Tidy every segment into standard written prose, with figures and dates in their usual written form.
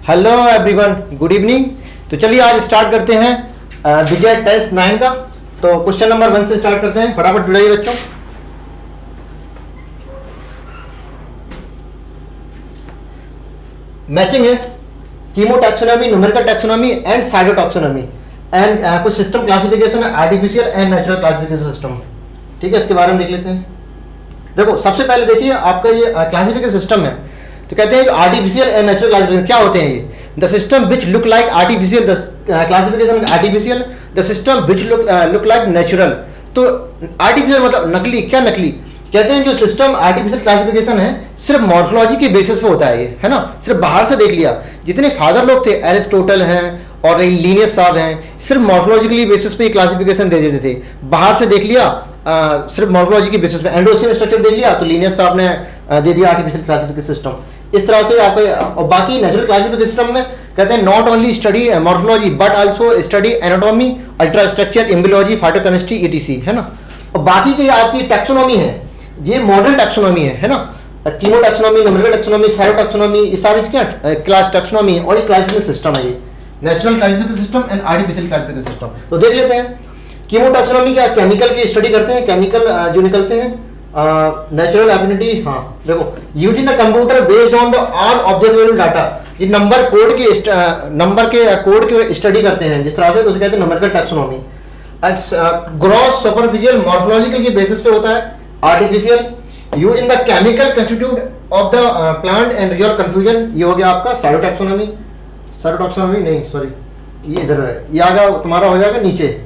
Hello everyone, good evening. तो चलिए आज स्टार्ट करते हैं विजय टेस्ट 9 का। तो क्वेश्चन नंबर 1 से स्टार्ट करते हैं, फटाफट जुड़ाइए बच्चों। मैचिंग है कीमोटैक्सोनॉमी, numerical taxonomy and cytotaxonomy and कुछ सिस्टम क्लासिफिकेशन है, artificial and natural classification system. ठीक है, इसके बारे में देख लेते हैं। देखो सबसे पहले देखिए आपका ये क्लासिफिकेशन सिस्टम है। तो कहते हैं आर्टिफिशियल एंड नेचुरल क्लासिफिकेशन क्या होते हैं ये? The system which look like artificial, classification artificial, the system which look like natural. तो आर्टिफिशियल मतलब नकली। क्या नकली? कहते हैं जो सिस्टम आर्टिफिशियल क्लासिफिकेशन है सिर्फ मॉर्फोलॉजी के बेसिस पे होता है ये, है ना, सिर्फ बाहर से देख लिया। जितने फादर लोग थे, एरिस्टोटल हैं और लीनियस साहब हैं, सिर्फ मॉर्फोलॉजिकली बेसिस पे क्लासिफिकेशन दे देते थे। बाहर से देख लिया सिर्फ मॉर्फोलॉजी के बेसिस पे, एंडोसियम स्ट्रक्चर देख लिया तो लीनियस साहब ने दे दिया आर्टिफिशियल क्लासिफिकेशन सिस्टम। इस तरह से आपको, और बाकी नेचुरल क्लासिफिकेशन सिस्टम में कहते हैं not only study morphology but also study anatomy, ultra structure, embryology, phytochemistry, etc, है ना। और बाकी की आपकी टैक्सोनॉमी है, ये मॉडर्न टैक्सोनॉमी है ना। कीमोटैक्सोनॉमी, न्यूमेरिकल टैक्सोनॉमी, साइटोटैक्सोनॉमी, ये सारी क्या क्लास टैक्सोनॉमी है और ये क्लासिफिकेशन सिस्टम है, ये natural classification system and artificial classification system. तो देख लेते हैं कीमोटैक्सोनॉमी क्या, केमिकल की स्टडी करते हैं, केमिकल जो निकलते हैं। नेचुरल एफिनिटी, हाँ देखो, using the computer based on the all observable data, ये नंबर के कोड के स्टडी करते हैं जिस तरह से, तो उसे कहते हैं numerical taxonomy. Gross superficial morphological के बेसिस पे होता है artificial. Use in the chemical constitute of the plant and resolve confusion, ये हो गया आपका साइटोटैक्सोनॉमी। साइटोटैक्सोनॉमी नहीं, सॉरी, ये इधर है, ये आ गया तुम्हारा हो जाएगा नीचे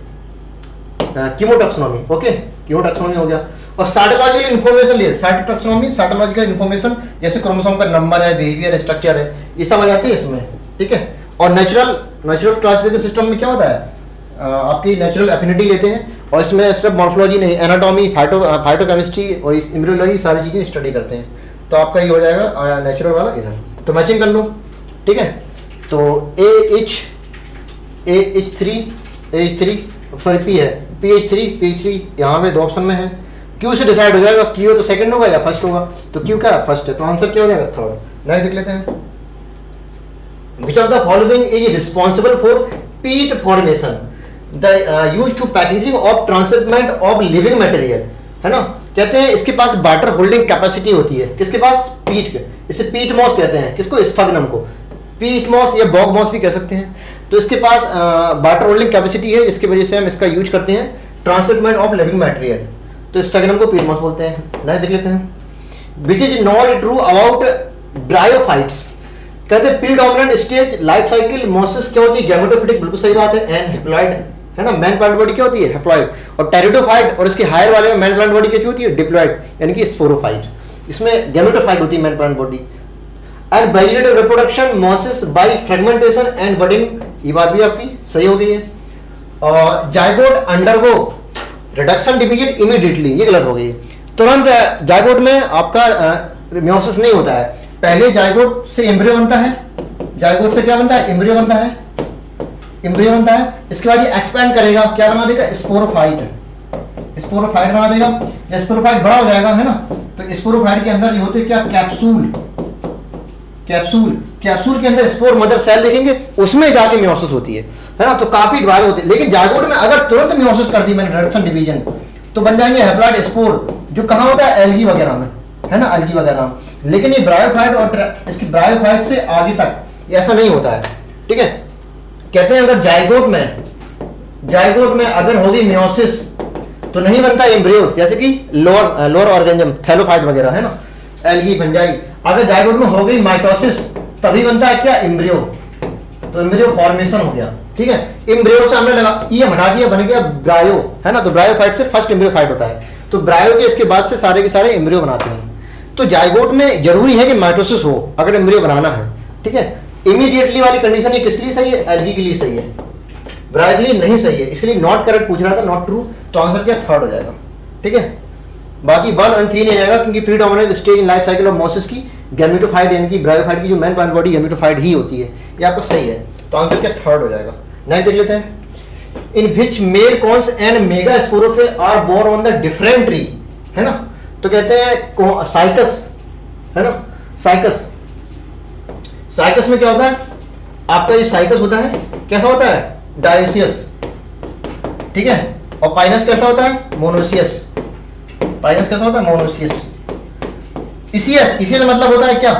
कीमोटैक्सोनॉमी। ओके, कीमोटैक्सोनॉमी हो गया। और साइटोलॉजिकल इंफॉर्मेशन लिए साइटोटैक्सोनॉमी, साइटोलॉजिकल इंफॉर्मेशन जैसे क्रोमोसोम का नंबर है, बिहेवियर, स्ट्रक्चर है, ये सब आ जाती है इसमें। ठीक है। और नेचुरल क्लासिफिकेशन सिस्टम में क्या होता है, आपकी नेचुरल एफिनिटी लेते हैं और इसमें सिर्फ मॉर्फोलॉजी नहीं, एनाटॉमी, फाइटोकेमिस्ट्री और एम्ब्रियोलॉजी सारी चीज़ें स्टडी करते हैं। तो आपका ये हो जाएगा नेचुरल वाला इधर। तो मैचिंग कर लो। ठीक है। तो AH3 सॉरी P है, PH3 यहाँ पे 2 ऑप्शन में है। Q से डिसाइड हो जाएगा, Q तो सेकंड होगा या फर्स्ट होगा, तो Q क्या है, फर्स्ट है, तो आंसर क्या हो जाएगा, थर्ड। नेक्स्ट देख लेते हैं। Which of the following is responsible for peat formation? The used to packaging of transshipment of living material, है ना। कहते हैं इसके पास वाटर होल्डिंग कैपेसिटी होती है, किसके पास, पीट के। इसे पीट मॉस कहते हैं, किसको, स्फग्नम को। पीट मॉस या बॉग मॉस भी कह सकते हैं। तो इसके पास वाटर होल्डिंग कैपेसिटी है, जिसकी वजह से हम इसका यूज करते हैं ट्रांसशिपमेंट ऑफ लिविंग मटेरियल, तो स्फग्नम को पीट मॉस बोलते हैं। नेक्स्ट देख लेते हैं। Which is not true about bryophytes, कहते हैं प्रीडोमिनेंट स्टेज लाइफ साइकिल मोसिस क्या होती है, गैमेटोफिटिक, बिल्कुल सही बात है, एंड हेप्लॉइड, है ना। मैन प्लांट बॉडी क्या होती है, हेप्लॉइड। और टेरिडोफाइट और इसके हायर वाले में मैन प्लांट बॉडी कैसी होती है, डिप्लॉइड, यानी कि स्पोरोफाइट। इसमें गैमेटोफाइट होती है main plant body. And vegetative reproduction mosses by fragmentation and budding, ये बात भी आपकी सही हो गई है। और zygote undergo reduction division immediately, ये गलत हो गई है। तुरंत जायगोट में आपका मियोसिस नहीं होता है, पहले जायगोट से एम्ब्रियो बनता है, जायगोट से क्या बनता है, एम्ब्रियो बनता है, एम्ब्रियो बनता है। इसके बाद ये एक्सपैंड करेगा, क्या बना देगा, स्पोरोफाइट बना देगा। जब स्पोरोफाइट बड़ा हो जाएगा, है ना, तो स्पोरोफाइट के अंदर ये होते हैं क्या, कैप्सूल के अंदर स्पोर मदर सेल देखेंगे, उसमें जाके मियोसिस होती है ना। तो काफी डिवाइड होती है। लेकिन जायगोट में अगर तुरंत मियोसिस कर दी मैंने, रिडक्शन डिवीजन, तो बन जाएंगे हैप्लॉइड स्पोर, जो कहाँ होता है, एल्गी वगैरह में, है ना, एल्गी वगैरह। लेकिन ये ब्रायोफाइट और इसकी ब्रायोफाइट से आगे तक ऐसा नहीं होता है। ठीक है। कहते हैं अगर जायगोट में अगर होगी मियोसिस तो नहीं बनता एम्ब्रियो, जैसे कि लोअर ऑर्गेनिज्म, थैलोफाइट वगैरह, है ना, एल्गी, फंजाई। अगर जायगोट में हो गई माइटोसिस तभी बनता है क्या, एम्ब्रियो, तो एम्ब्रियो फॉर्मेशन हो गया। ठीक है। एम्ब्रियो से हमने लगा ये हटा दिया, बन गया ब्रायो, है ना। तो ब्रायोफाइट से फर्स्ट एम्ब्रियोफाइट होता है, तो ब्रायो के इसके बाद से सारे के सारे एम्ब्रियो बनाते हैं। तो जायगोट में जरूरी है कि माइटोसिस हो अगर एम्ब्रियो बनाना है। ठीक है। इमीडिएटली वाली कंडीशन ये किसके लिए सही है, एल्गी के लिए सही है, ब्रायो के लिए नहीं सही है, इसलिए नॉट करेक्ट पूछ रहा था, नॉट ट्रू। तो आंसर क्या, थर्ड हो जाएगा। ठीक है। बाकी 1 और 3 नहीं जाएगा, क्योंकि predominant stage in life cycle of mosses की गैमेटोफाइट, यानी कि ब्रायोफाइट की जो मैन प्लांट बॉडी गैमेटोफाइट ही होती है, ये आपको सही है। तो आंसर क्या, थर्ड हो जाएगा। नेक्स्ट देख लेते हैं। In which male cones and mega sporophyll are borne on the different tree, है ना। तो कहते हैं साइकस, है ना, साइकस में क्या होता है, आपका ये साइकस होता है कैसा होता है, डायोसियस, ठीक है, और पाइनस कैसा होता है, मोनोसियस। पाइनस कैसा होता है, मोनोसियस। इसियस, इसियस मतलब होता है क्या,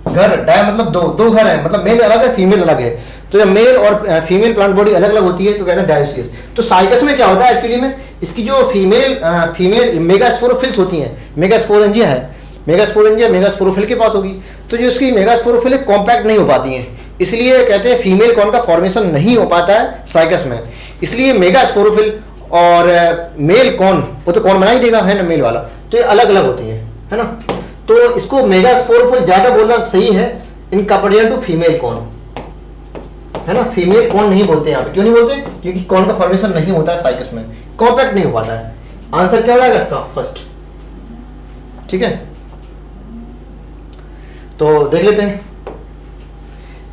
घर। डाय मतलब दो, दो घर है, मतलब मेल अलग है फीमेल अलग है। तो जब मेल और फीमेल प्लांट बॉडी अलग अलग होती है तो कहते हैं डायोसियस। तो साइकस में क्या होता है एक्चुअली में, इसकी जो फीमेल मेगास्पोरोफिल्स होती हैं, मेगास्पोरेंजिया है, मेगास्पोरेंजिया मेगास्पोरोफिल के पास होगी, तो जो उसकी मेगास्पोरोफिल कॉम्पैक्ट नहीं हो पाती हैं, इसलिए कहते हैं फीमेल कॉर्न का फॉर्मेशन नहीं हो पाता है साइकस में। इसलिए मेगास्पोरोफिल और मेल कॉर्न, वो तो कॉर्न बना ही देगा है ना मेल वाला, तो ये अलग अलग होती है ना। तो इसको मेगास्पोरोफिल ज्यादा बोलना सही है in comparison to female cone, है ना। फीमेल कॉर्न नहीं बोलते यहाँ पे, क्यों नहीं बोलते, क्योंकि कॉर्न का फॉर्मेशन नहीं होता है साइकस में, कॉम्पैक्ट नहीं हो पाता है। आंसर क्या हो जाएगा इसका, फर्स्ट, ठीक है। तो देख लेते हैं,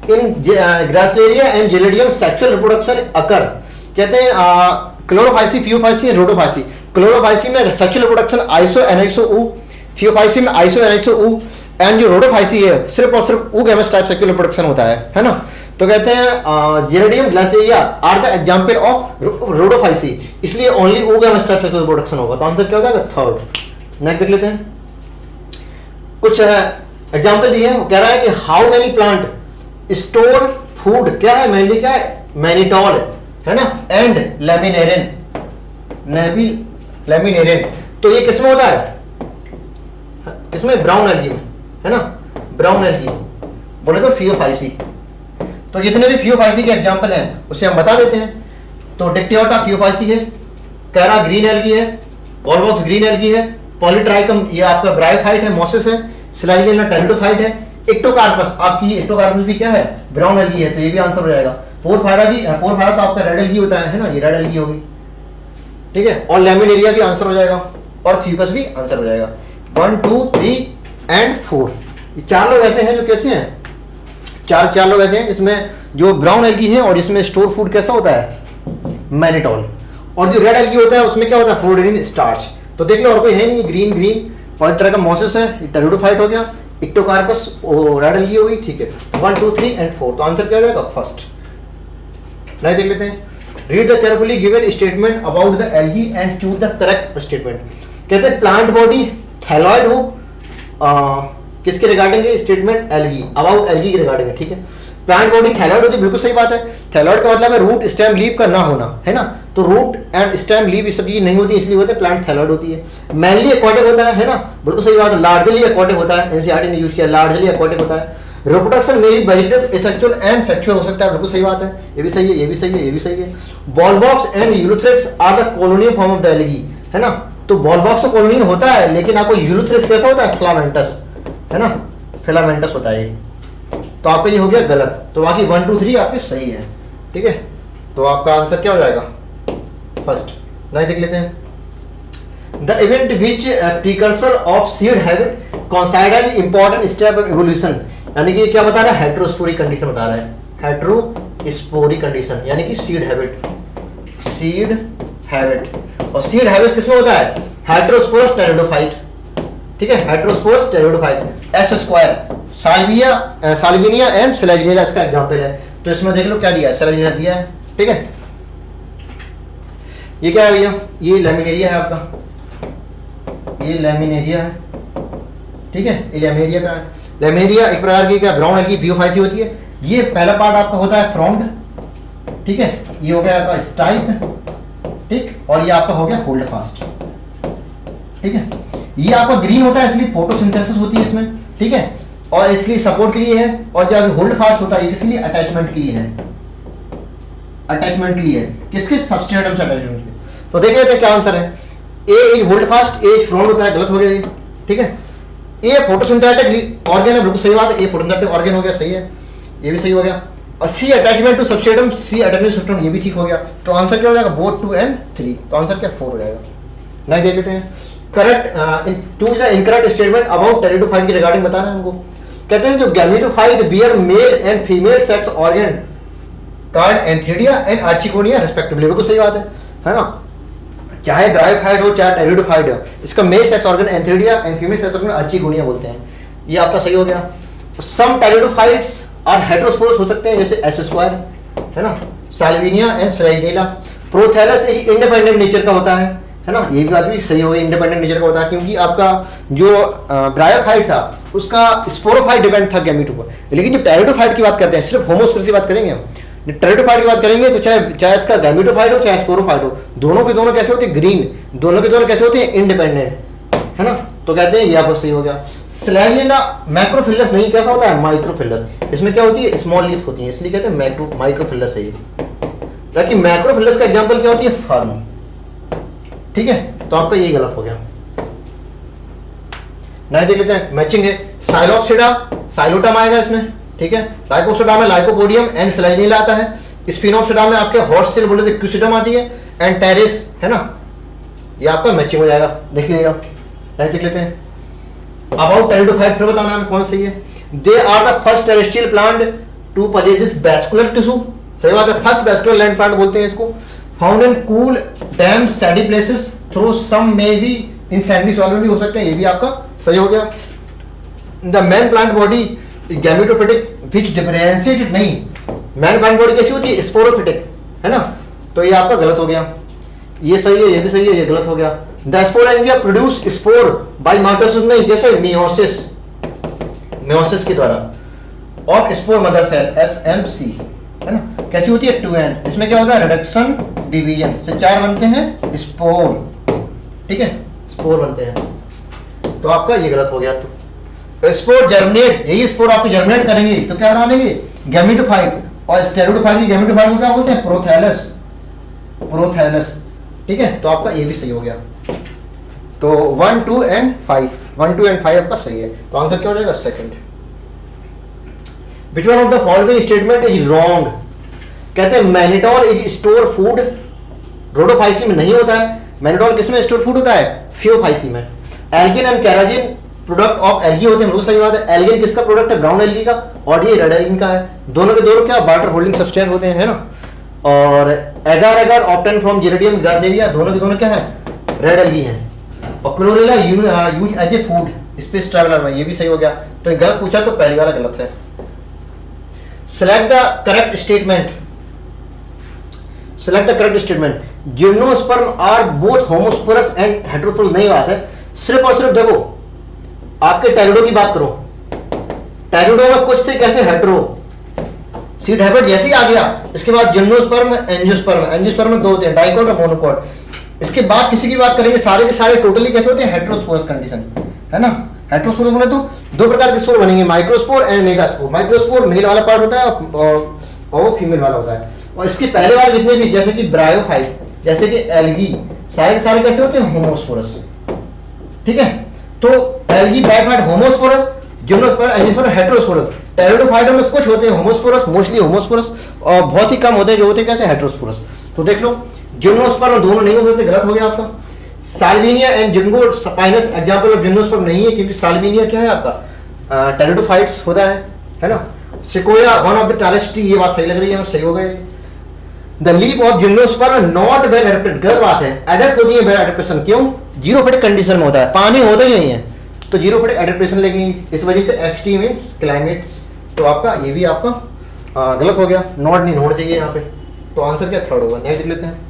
इन ग्रासिलेरिया एंड जेलेडियम सेक्सुअल रिप्रोडक्शन अकर, कहते हैं Chlorophyceae, Phaeophyceae and Rhodophyceae. Chlorophyceae में सेक्सुअल रिप्रोडक्शन आइसो एनाइसो ऊ, फियोफाइसी में आइसो एनाइसो ऊ, एंड जो रोडोफाइसी है सिर्फ और सिर्फ ऊ गैमेट्स टाइप सेक्सुअल रिप्रोडक्शन होता है ना। तो कहते हैं Gelidium Gracilaria are the example of Rhodophyceae, इसलिए ओनली ऊ गैमेट्स टाइप सेक्सुअल रिप्रोडक्शन होगा। तो आंसर क्या हो जाएगा, थर्ड। नेक्स्ट देख लेते हैं, कुछ एग्जांपल दिए हैं। कह रहा है कि how many plant store food, क्या है मेनली, क्या है, मैनिटॉल है ना, एंड लेमिनेरिन, लेमिनेरिन। तो ये किसमें होता है, किसमें, ब्राउन एल्गी में, है ना, ब्राउन एल्गी बोले तो फियोफाइसी। तो जितने भी फियोफाइसी के एग्जांपल हैं उसे हम बता देते हैं। तो डिक्टियोटा फियोफाइसी है, कैरा ग्रीन एल्गी है, वॉलवॉक्स ग्रीन एल्गी है, पॉलीट्राइकम ये आपका ब्रायोफाइट है, मोसिस है, सिलाइजिना टेरिडोफाइट है, इक्टोकार्पस आपकी, इक्टोकार्पस भी क्या है, ब्राउन एल्गी है, तो ये भी आंसर हो जाएगा। पोरफायरा भी, पोरफायरा तो आपका रेड एल्गी होता है ना, ये रेड एल्गी होगी, ठीक है। और लेमिनेरिया भी आंसर हो जाएगा, और फ्यूकस भी आंसर हो जाएगा। 1 2 3 एंड 4, ये चार लोग ऐसे हैं जो कैसे हैं, चार लोग ऐसे हैं इसमें जो ब्राउन एल्गी है और इसमें स्टोर फूड कैसा होता है, मैनिटॉल, और जो रेड एल्गी होता है उसमें क्या होता है, फ्लोरिन स्टार्च। तो देख लो और कोई है नहीं, ग्रीन ग्रीन, और तरह का मोसिस है, टेरिडोफाइट हो गया, इक्टोकार्पस रेड एल्गी होगी, ठीक है। 1 2 3 एंड 4, तो आंसर क्या हो जाएगा, फर्स्ट। नहीं देख लेते हैं, read the carefully given statement about the algae and choose the correct statement. कहते हैं प्लांट बॉडी थैलॉइड हो, किसके रिगार्डिंग है स्टेटमेंट, एल्गी, अबाउट एल्गी के रिगार्डिंग है, ठीक है। प्लांट बॉडी थैलॉइड होती है, बिल्कुल सही बात है। थैलॉइड का मतलब है रूट स्टेम लीव का ना होना, है ना। तो रूट एंड स्टेम लीव ये सब चीज नहीं होती, इसलिए होता है प्लांट थैलॉइड होती है। मेनली एक्वाटिक होता है ना, बिल्कुल सही बात है। लार्जली एक्वाटिक होता है, एनसीईआरटी ने यूज किया, लार्जली एक्वाटिक होता है। रिप्रोडक्शन मेरी वेजिटेटिव, एसेक्सुअल एंड सेक्सुअल हो सकता है, बिल्कुल सही बात है, ये भी सही है, ये भी सही है, ये भी सही है। Volvox and Ulothrix are the colonial form of the algae, है ना। तो वॉलवॉक्स तो कॉलोनियल होता है, लेकिन आपको यूलोथ्रिक्स कैसा होता है, फिलामेंटस, है ना, फिलामेंटस होता है। तो आपका ये हो गया गलत, तो बाकी 1 2 3 आपके सही है, ठीक है। तो आपका आंसर क्या हो जाएगा, फर्स्ट। नहीं देख लेते हैं, the event which precursor of seed habit consider important step of evolution, यानी कि क्या बता रहा है, हेटेरोस्पोरिक कंडीशन बता रहा है, हेटेरोस्पोरिक कंडीशन यानी कि सीड हैबिट, सीड हैबिट। और सीड हैबिट किसमें होता है, हेटेरोस्पोरस टेरिडोफाइट, ठीक है, heterosporous pteridophyte. S square, Salvinia and Selaginella इसका एग्जांपल है। तो इसमें देख लो क्या दिया है, सिलेजिनिया दिया है, ठीक है। ये क्या है भैया, ये लेमिनेरिया है आपका, ये लेमिनेरिया है, ठीक है, ये लेमिनेरिया का है। लेमिनेरिया एक प्रकार की क्या ब्राउन एल्गी फियोफाइसी होती है। ये पहला पार्ट आपका होता है फ्रॉन्ड, ठीक है, ये हो गया आपका स्टाइप, ठीक, और ये आपका हो गया होल्ड फास्ट, ठीक है। ये आपका ग्रीन होता है इसलिए फोटोसिंथेसिस होती है इसमें, ठीक है, और इसलिए सपोर्ट के लिए है। और जो होल्ड फास्ट होता है इसलिए अटैचमेंट के लिए है, अटैचमेंट के लिए है, किसके, सबस्ट्रेटम से अटैचमेंट के। तो देख लेते हैं क्या आंसर है। A is holdfast, A is frond होता है, गलत हो गया ये, ठीक है। ए फोटोसिंथेटिक ऑर्गन है, बिल्कुल सही बात है, ए फोटोसिंथेटिक ऑर्गन हो गया, सही है, ये भी सही हो गया। और C attachment to substratum, C attachment to substratum, ये भी ठीक हो गया। तो आंसर क्या हो जाएगा, बोथ 2 and 3, तो आंसर क्या 4 हो जाएगा। नेक्स्ट देख लेते हैं, correct to the incorrect statement about pteridophyte के रिगार्डिंग बता रहे हैं हमको। कहते हैं जो gametophyte bear male and female sex organ called antheridia and archegonia respectively, बिल्कुल सही बात है ना। चाहे ब्रायोफाइट हो चाहे टेरिडोफाइट हो, इसका male sex organ antheridia and female sex organ archegonia बोलते हैं, ये आपका सही हो गया। सम टेरिडोफाइट्स और हेटेरोस्पोरस हो सकते हैं, जैसे एस स्क्वायर, है ना, Salvinia and Selaginella. Prothallus independent nature का होता है ना, ये भी बात भी सही होगी, इंडिपेंडेंट नेचर का होता है, क्योंकि आपका जो ब्रायोफाइट था उसका स्पोरोफाइट डिपेंड था गैमीट पर। लेकिन जब टेरिडोफाइट की बात करते हैं, सिर्फ होमोस्पोरस की बात करेंगे हम, जब टेरिडोफाइट की बात करेंगे तो चाहे इसका गैमीटोफाइट हो चाहे स्पोरोफाइट हो, दोनों के दोनों कैसे होते हैं, ग्रीन, दोनों के दोनों कैसे होते हैं, इंडिपेंडेंट, है ना। तो कहते हैं ये आपको सही हो गया। स्लैजिना मैक्रोफिलस नहीं, कैसा होता है, माइक्रोफिलस। इसमें क्या होती है, स्मॉल लीफ होती है, इसलिए कहते हैं माइक्रोफिलस है ये। ताकि मैक्रोफिलस का एग्जांपल क्या होती है, फर्म। ठीक है, तो आपका ये गलत हो गया। नहीं देख लेते हैं, मैचिंग है। साइलोप्सिडा, साइलोटम आएगा इसमें, ठीक है। लाइकोपोडियम में लाइकोपोडियम एंड स्लैजिनेला आता है। स्पिनोप्सिडा में आपके हॉर्सटेल बोले तो क्यूसिडम आती है एंड टेरिस, है ना, ये आपका मैचिंग हो जाएगा, देख लीजिएगा। नहीं देख लेते हैं। अबाउट टेरिडोफाइट फिर बताना है कौन सही है। They are the first terrestrial plant to possess vascular tissue, सही बात है, फर्स्ट वैस्कुलर लैंड प्लांट बोलते हैं इसको। Found in cool damp shady places through some may be in sandy soil में भी हो सकते हैं, ये भी आपका सही हो गया। The man plant body gametophytic which differentiated, नहीं, मैन प्लांट बॉडी कैसी होती है, स्पोरोफिटिक, है ना, तो ये आपका गलत हो गया। ये सही है, ये भी सही है, ये गलत हो गया। The sporangia produce spore by mitosis में, जैसे मियोसिस, मियोसिस के द्वारा। और स्पोर मदर सेल SMC, है ना, कैसी होती है, 2N। इसमें क्या होता है, रिडक्शन डिवीजन से 4 बनते हैं स्पोर, ठीक है, स्पोर बनते हैं। तो आपका ये गलत हो गया। तो स्पोर जर्मिनेट, यही स्पोर आपको जर्मिनेट करेंगे तो क्या बना देंगे, गैमेटोफाइट। और स्टेरोडोफाइट की गैमेटोफाइट को क्या बोलते हैं, प्रोथैलस, प्रोथैलस, ठीक है। तो आपका ये भी सही हो गया। तो 1, 2 एंड 5, 1, 2 एंड 5 आपका सही है। तो आंसर क्या हो जाएगा, second. Which one of the following statement is wrong? कहते हैं mannitol is store food, Rhodophyceae में नहीं होता है। मैनिटोल किसमें स्टोर फूड होता है, फियोफाइसी में। Algin and carrageenan product of algae होते हैं, बिल्कुल सही बात है। एल्गिन किसका प्रोडक्ट है, ब्राउन एल्गी का, और ये रेड एल्गिन का है। दोनों के दोनों क्या वाटर होल्डिंग सब्सटेंस होते हैं, है ना। और एगार एगार ऑब्टेन फ्रॉम जिरेडियम ग्रासलेरिया, दोनों के दोनों क्या है, रेड एल्गी हैं। और Chlorella use as a food space traveller में, ये भी सही हो गया। तो गलत पूछा तो पहली वाला गलत है। Select the correct statement. Select the correct statement. Gymnosperm are both homosporous and heterosporous, नहीं बात है। सिर्फ और सिर्फ देखो, आपके टेरिडो की बात करो, टेरिडो में कुछ थे कैसे हेटेरो, सीड हैबिट जैसे ही आ गया, इसके बाद जिम्नोस्पर्म, एंजियोस्पर्म, एंजियोस्पर्म में 2 होते हैं, डाइकोट और मोनोकोट। इसके बाद किसी की बात करेंगे, सारे के सारे टोटली कैसे होते हैं, हेटेरोस्पोरस कंडीशन, है ना। हेटेरोस्पोर बोले तो 2 प्रकार के स्पोर बनेंगे, microspore and megaspore. Microspore male वाला पार्ट होता है और वो फीमेल वाला होता है। और इसके पहले वाले जितने भी, जैसे कि ब्रायोफाइट, जैसे कि एल्गी, सारे सारे कैसे होते हैं, होमोस्पोरस, ठीक है। तो algae, bryophyte homosporous, gymnosperm, angiosperm heterosporous. टेरिडोफाइटों में कुछ होते हैं होमोस्पोरस, मोस्टली होमोस्पोरस, और बहुत ही कम होते हैं जो होते हैं कैसे, हेटेरोस्पोरस। तो देख लो, जिम्नोस्पर्म दोनों नहीं हो सकते, गलत हो गया आपका। Salvinia and ginkgo spinous example of gymnosperm नहीं है, क्योंकि साल्विनिया क्या है आपका, टेरिडोफाइट्स होता है ना। Sequoia one of the talents, ये बात सही लग रही है, सही हो गई। The leaf of gymnosperm not well adapted, गलत बात है। एडेप्ट होती है वेल एडेप्टेशन, क्यों, जीरोफिटिक कंडीशन में होता है, पानी होता ही नहीं है, तो जीरोफिटिक एडेप्टेशन लेगी, इस वजह से एक्सट्रीम मींस क्लाइमेट। तो आपका ये भी आपका गलत हो गया, नॉट नहीं होना चाहिए यहाँ पे। तो आंसर क्या, थर्ड होगा। नेक्स्ट देख लेते हैं।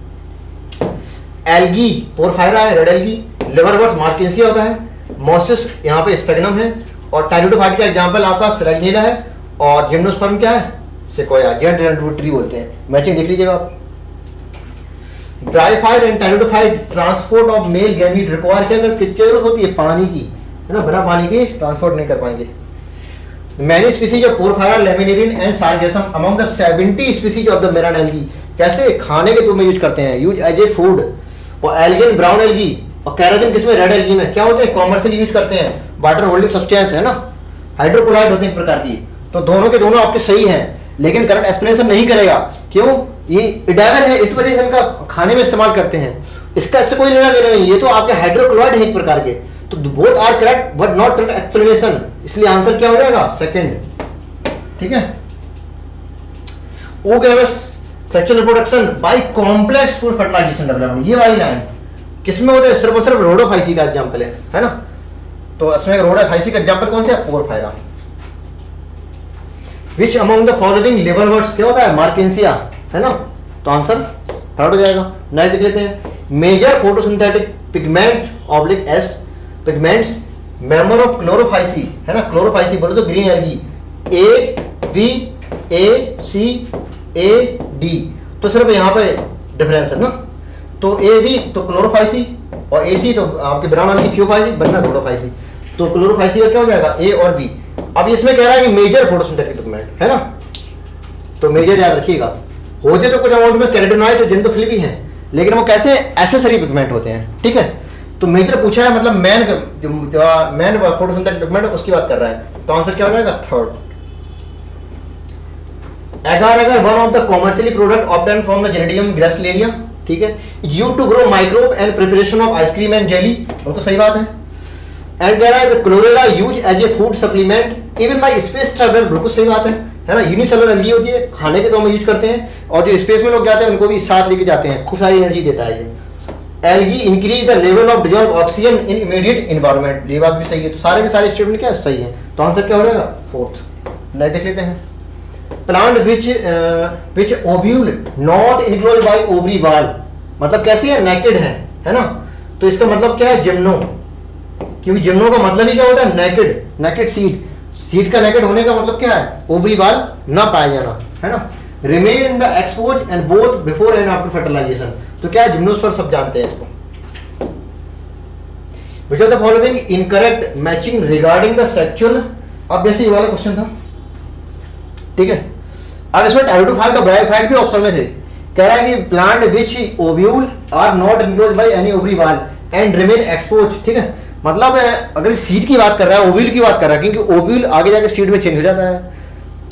एल्गी पोरफायरा है, रेड एल्गी। लिवरवर्ट्स मार्केसिया होता है। मोसिस यहाँ पे स्फेगनम है। और टाइरोडोफाइट का एग्जांपल आपका सेलेजिनेला है। और जिम्नोस्पर्म क्या है, सिकोया, जेंट ट्री बोलते हैं। मैचिंग देख लीजिएगा आप। Bryophyte and pteridophyte transport of male gamete require क्या जरूरत होती है, पानी की, है ना, बिना पानी के ट्रांसपोर्ट नहीं कर पाएंगे। Many species of porphyra, laminarin and sargassum among the 70 species of the Mehran algae, कैसे खाने के रूप में यूज करते हैं, यूज एज ए फूड। और एल्गिन ब्राउन एल्गी और कैराटिन किसमें, रेड एल्गी में क्या होते हैं, कॉमर्शियल यूज करते हैं, वाटर होल्डिंग सब्सटेंस, है ना, हाइड्रोक्लोराइड होते हैं एक प्रकार की। तो दोनों के दोनों आपके सही हैं, लेकिन करेक्ट एक्सप्लेनेशन नहीं करेगा, क्यों, ये इडागर है, इस वजह से इनका खाने में इस्तेमाल करते हैं, इसका इससे कोई लेना देना नहीं, ये तो आपके हाइड्रोक्लोराइड है एक प्रकार के। तो both are correct but not correct explanation, इसलिए आंसर क्या हो जाएगा, सेकंड, ठीक है। Oogamous sexual reproduction by complex food fertilization development, ये वाली लाइन किसमें होता है, सिर्फ और सिर्फ रोडोफाइसी का एग्जांपल है ना। तो इसमें रोडोफाइसी का एग्जांपल कौन सा है, porphyra. Which among the following liver words क्या होता है, मार्केंसिया, है ना, तो आंसर थर्ड हो जाएगा। नेक्स्ट देख लेते हैं, major photosynthetic pigment oblique S pigments member of Chlorophyceae, है ना, क्लोरोफाइसी बोलो तो green algae, A V A C A D, तो सिर्फ यहाँ पे डिफरेंस है ना, तो ए वी तो क्लोरोफाइसी और ए सी तो आपके ब्राउन वाली फ्यूफाइसी बनना क्लोरोफाइसी, तो क्लोरोफाइसी का क्या हो जाएगा ए और बी। अब इसमें कह रहा है कि मेजर फोटोसिंथेटिक पिगमेंट, है ना, तो मेजर याद रखिएगा, होते तो कुछ अमाउंट में कैरोटीनॉइड जेंटोफिल भी हैं, लेकिन वो कैसे एसेसरी पिगमेंट होते हैं, ठीक है। तो मेजर पूछा है मतलब मैन फोटोसिंथेटिक पिगमेंट उसकी बात कर रहा है, तो आंसर क्या हो जाएगा third. Agar agar one of the commercially product obtain from the Gelidium Gracilaria, ठीक है, used to grow microbe and preparation of ice cream and jelly, बिल्कुल सही बात है। एंड कह रहा है Chlorella use as a food supplement even by space traveller, बिल्कुल सही बात है ना, यूनिसेलुलर एल्गी होती है, खाने के तो हम यूज करते हैं, और जो स्पेस में लोग जाते हैं उनको भी साथ लेके जाते हैं, खूब सारी एनर्जी देता है ये। Algae increase the level of dissolve oxygen in immediate environment, ये बात भी सही है, तो सारे के सारे स्टेटमेंट क्या सही है, तो आंसर क्या हो जाएगा फोर्थ। नेक्स्ट देख लेते हैं, plant which ovule not enclosed bye ovary wall, मतलब कैसी है, नेकेड है ना, तो इसका मतलब क्या है जिम्नो, क्योंकि जिम्नो का मतलब ही क्या होता है नेकेड, नेकेड सीड, सीड का नेकेड होने का मतलब क्या है, ओवरी वॉल ना पाया जाना, है ना। Remain in the expose and both before and after fertilization, तो क्या है जिम्नोस्पर्म सब जानते हैं इसको। Which are the following incorrect matching regarding the sexual, अब जैसे ये वाला क्वेश्चन था, ठीक है, अब इसमें टेरिडोफाइट और ब्रायोफाइट भी ऑप्शन में थे, कह रहा है कि plant which ovule are not enclosed by any ovary wall and remain expose, ठीक है, मतलब अगर सीड की बात कर रहा है, ओव्यूल की बात कर रहा है, क्योंकि ओव्यूल आगे जाके सीड में चेंज हो जाता है,